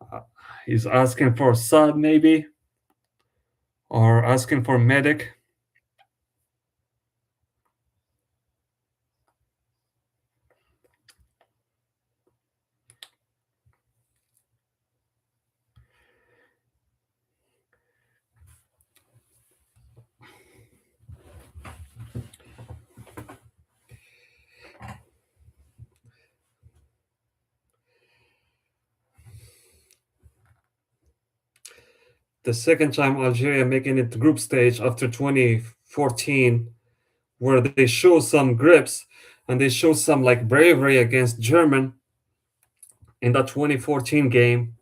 Uh, He's asking for sub maybe, or asking for medic. The second time Algeria making it to group stage after 2014, where they show some grips and they show some like bravery against German in that 2014 game.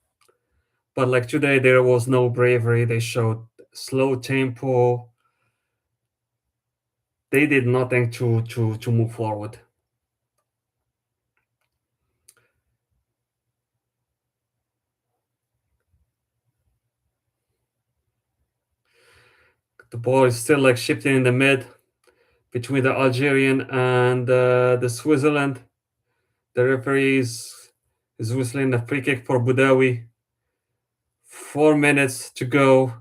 But like today, there was no bravery. They showed slow tempo. They did nothing to move forward. The ball is still like shifting in the mid between the Algerian and the Switzerland. The referee is whistling a free kick for Boudawi. 4 minutes to go.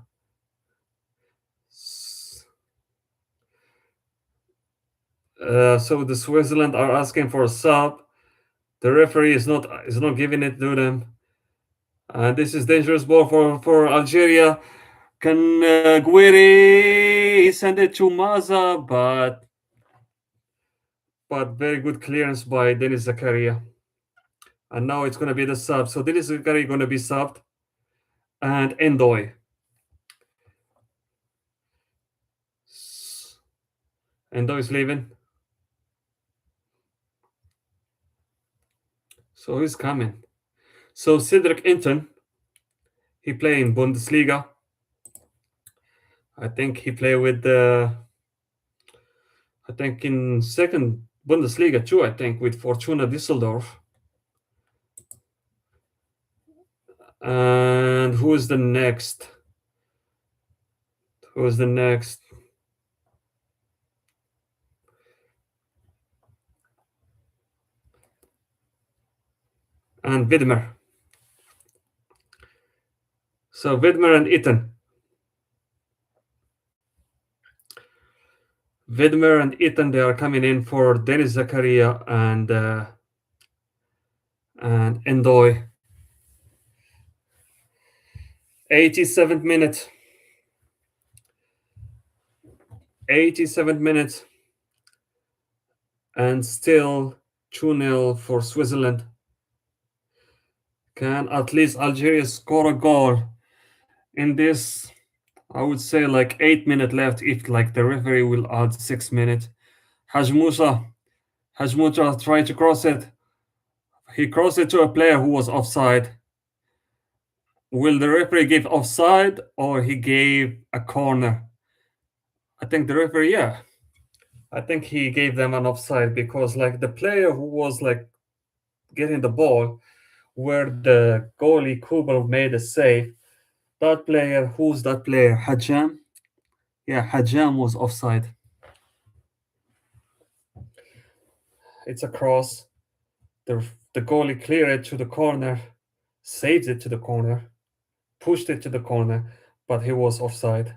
So the Switzerland are asking for a sub. The referee is not giving it to them. This is dangerous ball for Algeria. Can Guiri send it to Maza? But very good clearance by Denis Zakaria. And now it's going to be the sub. So Denis Zakaria going to be subbed. And Endoy. Endoy is leaving. So he's coming. So Cedric Inton, he play in Bundesliga. I think he play with the. I think in second Bundesliga too. I think with Fortuna Düsseldorf. And who is the next? Who is the next? And Widmer. So Widmer and Itten. Widmer and Itten, they are coming in for Denis Zakaria and Endoy. 87th minute. 87th minute. And still 2-0 for Switzerland. Can at least Algeria score a goal in this? I would say like 8 minutes left if like the referee will add 6 minutes. Haj Musa. Haj Musa trying to cross it. He crossed it to a player who was offside. Will the referee give offside or he gave a corner? I think the referee, yeah. I think he gave them an offside because like the player who was like getting the ball where the goalie Kubel made a save, that player, who's that player? Hajam? Yeah, Hajam was offside. It's a cross. The goalie cleared it to the corner, saves it to the corner. pushed it to the corner, but he was offside.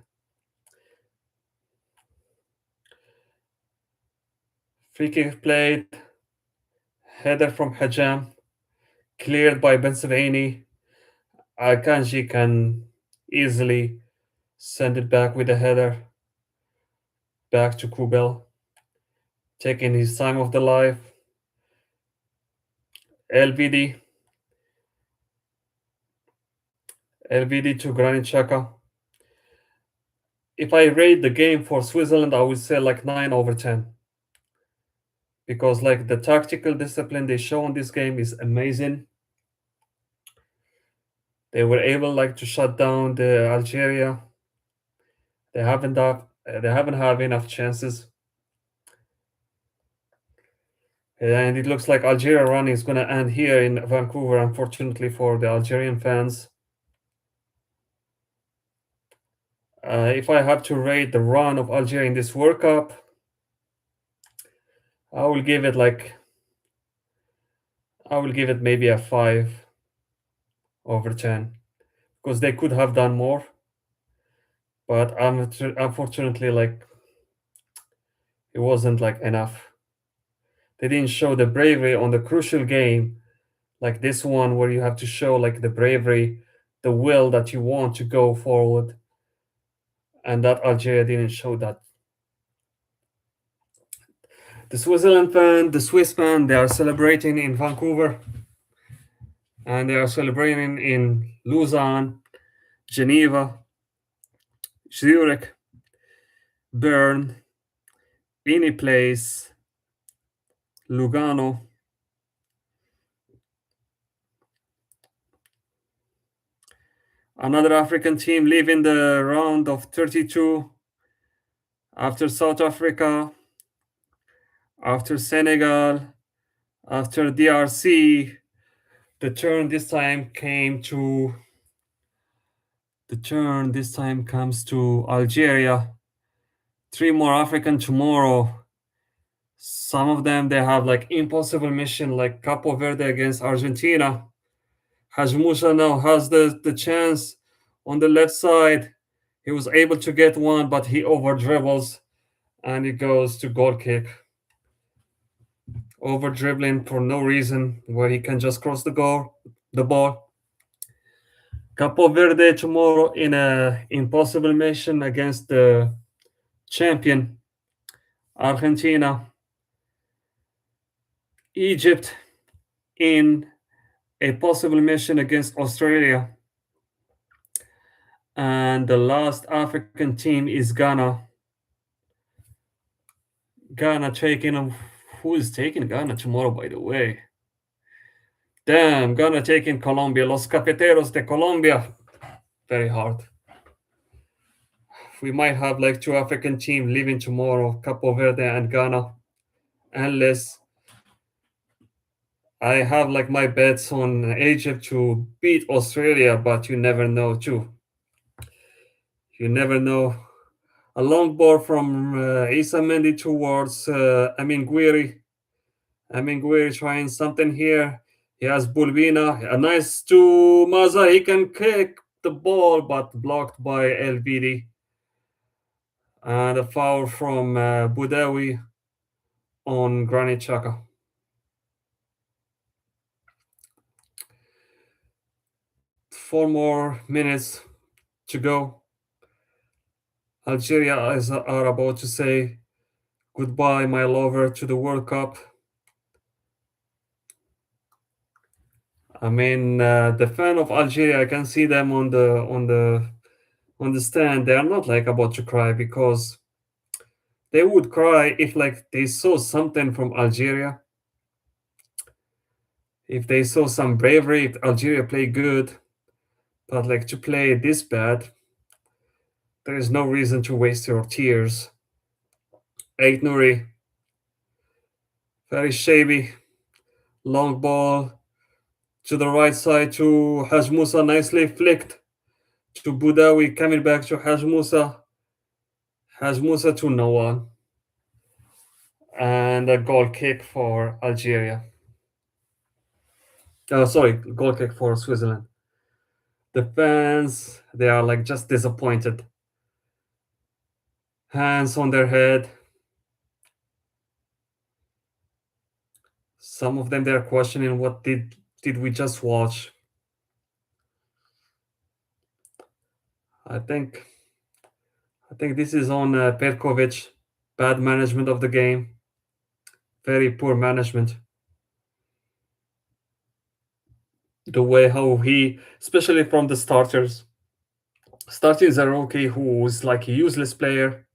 Free kick played, header from Hajam, cleared by Bensavani. Akanji can easily send it back with a header back to Kubel, taking his time of the life. LVD, LVD to Granit Xhaka. If I rate the game for Switzerland, I would say like 9/10, because like the tactical discipline they show in this game is amazing. They were able like to shut down the Algeria. They haven't have enough chances, and it looks like Algeria run is going to end here in Vancouver. Unfortunately for the Algerian fans, if I have to rate the run of Algeria in this World Cup, I will give it like I will give it maybe a 5/10, because they could have done more, but unfortunately, like it wasn't like enough. They didn't show the bravery on the crucial game like this one, where you have to show like the bravery, the will that you want to go forward, and that Algeria didn't show that. The Swiss fan, they are celebrating in Vancouver, and they are celebrating in Lausanne, Geneva, Zurich, Bern, any place, Lugano. Another African team leaving the round of 32 after South Africa, after Senegal, after DRC. The turn this time comes to Algeria. Three more African tomorrow. Some of them they have like impossible mission, like Capo Verde against Argentina. Haj Musa now has the chance on the left side. He was able to get one, but he over dribbles and it goes to goal kick. Over dribbling for no reason, where he can just cross the ball. Capo Verde tomorrow in a impossible mission against the champion Argentina. Egypt in a possible mission against Australia. And the last African team is Ghana. Ghana taking who is taking Ghana tomorrow, by the way? Damn, Ghana taking Colombia. Los Cafeteros de Colombia. Very hard. We might have like two African teams leaving tomorrow, Capo Verde and Ghana. Unless I have like my bets on Egypt to beat Australia, but you never know too. You never know. A long ball from Issa Mendy towards Amin Guiri. Amin Guiri trying something here. He has Bulbina. A nice to Maza. He can kick the ball, but blocked by LVD. And a foul from Boudaoui on Granit Xhaka. 4 more minutes to go. Algeria are about to say goodbye, my lover, to the World Cup. I mean, the fan of Algeria, I can see them on the stand. They are not like about to cry, because they would cry if like they saw something from Algeria. If they saw some bravery, if Algeria play good, but like to play this bad, there is no reason to waste your tears. Eight Nuri, very shabby, long ball to the right side to Haj Musa, nicely flicked to Boudaoui, coming back to Haj Musa. Haj Musa to Nawal. And a goal kick for Algeria. Sorry, goal kick for Switzerland. The fans, they are like just disappointed, hands on their head. Some of them, they're questioning what did we just watch. I think I think this is on Perkovic. Bad management of the game, very poor management. The way how he, especially from the starters, starting is a rookie who is like a useless player.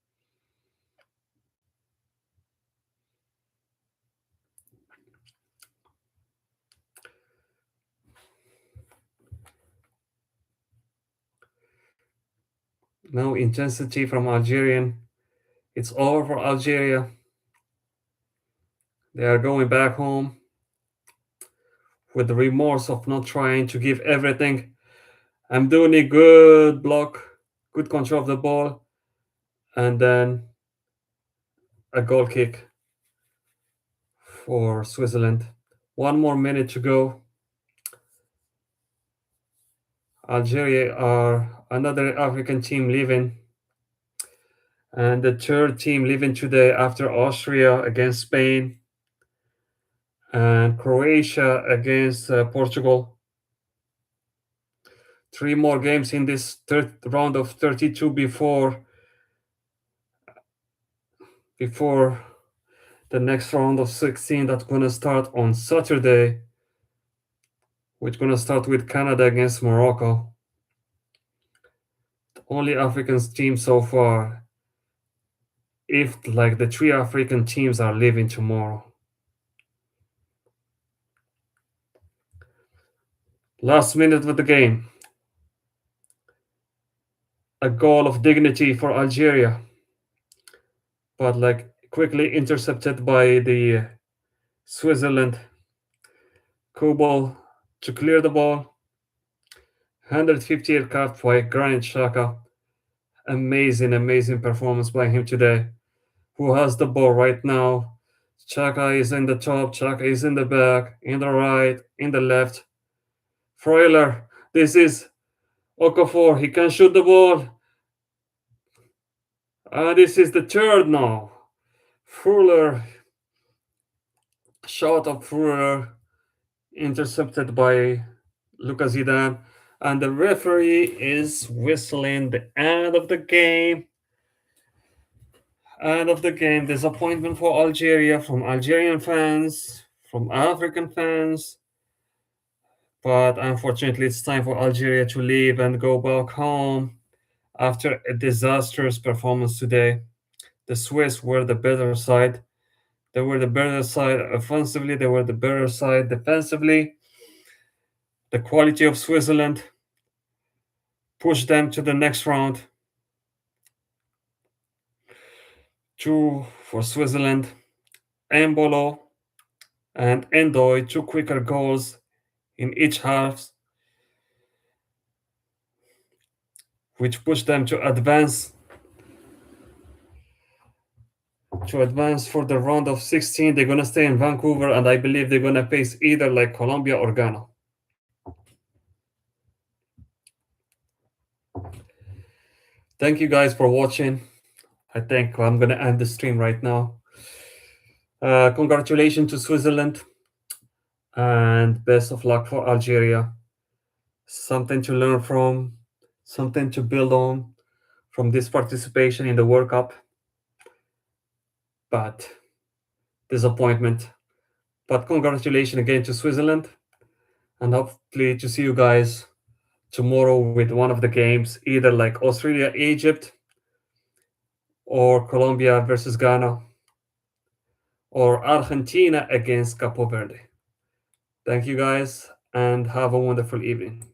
No intensity from Algerian. It's over for Algeria. They are going back home with the remorse of not trying to give everything. I'm doing a good block, good control of the ball, and then a goal kick for Switzerland. 1 more minute to go. Algeria are another African team leaving, and the third team leaving today after Austria against Spain and Croatia against Portugal. Three more games in this third round of 32 before the next round of 16 that's gonna start on Saturday, which gonna start with Canada against Morocco. The only African team so far, if like the three African teams are leaving tomorrow. Last minute of the game, a goal of dignity for Algeria, but like quickly intercepted by the Switzerland. Kubal to clear the ball. 150 aircraft by Granit Xhaka. Amazing performance by him today. Who has the ball right now? Xhaka is in the top, Xhaka is in the back, in the right, in the left. Freuler, this is Okafor, he can shoot the ball. This is the third now. Fuller, shot of Fuller, intercepted by Lucas Zidane. And the referee is whistling the end of the game. End of the game. Disappointment for Algeria from Algerian fans, from African fans. But unfortunately, it's time for Algeria to leave and go back home after a disastrous performance today. The Swiss were the better side. They were the better side offensively, they were the better side defensively. The quality of Switzerland pushed them to the next round. Two for Switzerland. Embolo and Endoy, two quicker goals in each half, which pushed them to advance for the round of 16. They're gonna stay in Vancouver, and I believe they're gonna face either like Colombia or Ghana. Thank you guys for watching. I think I'm gonna end the stream right now. Congratulations to Switzerland, and best of luck for Algeria. Something to learn from, something to build on from this participation in the World Cup. But disappointment. But congratulations again to Switzerland, and hopefully to see you guys tomorrow with one of the games, either like Australia, Egypt, or Colombia versus Ghana, or Argentina against Capo Verde. Thank you guys, and have a wonderful evening.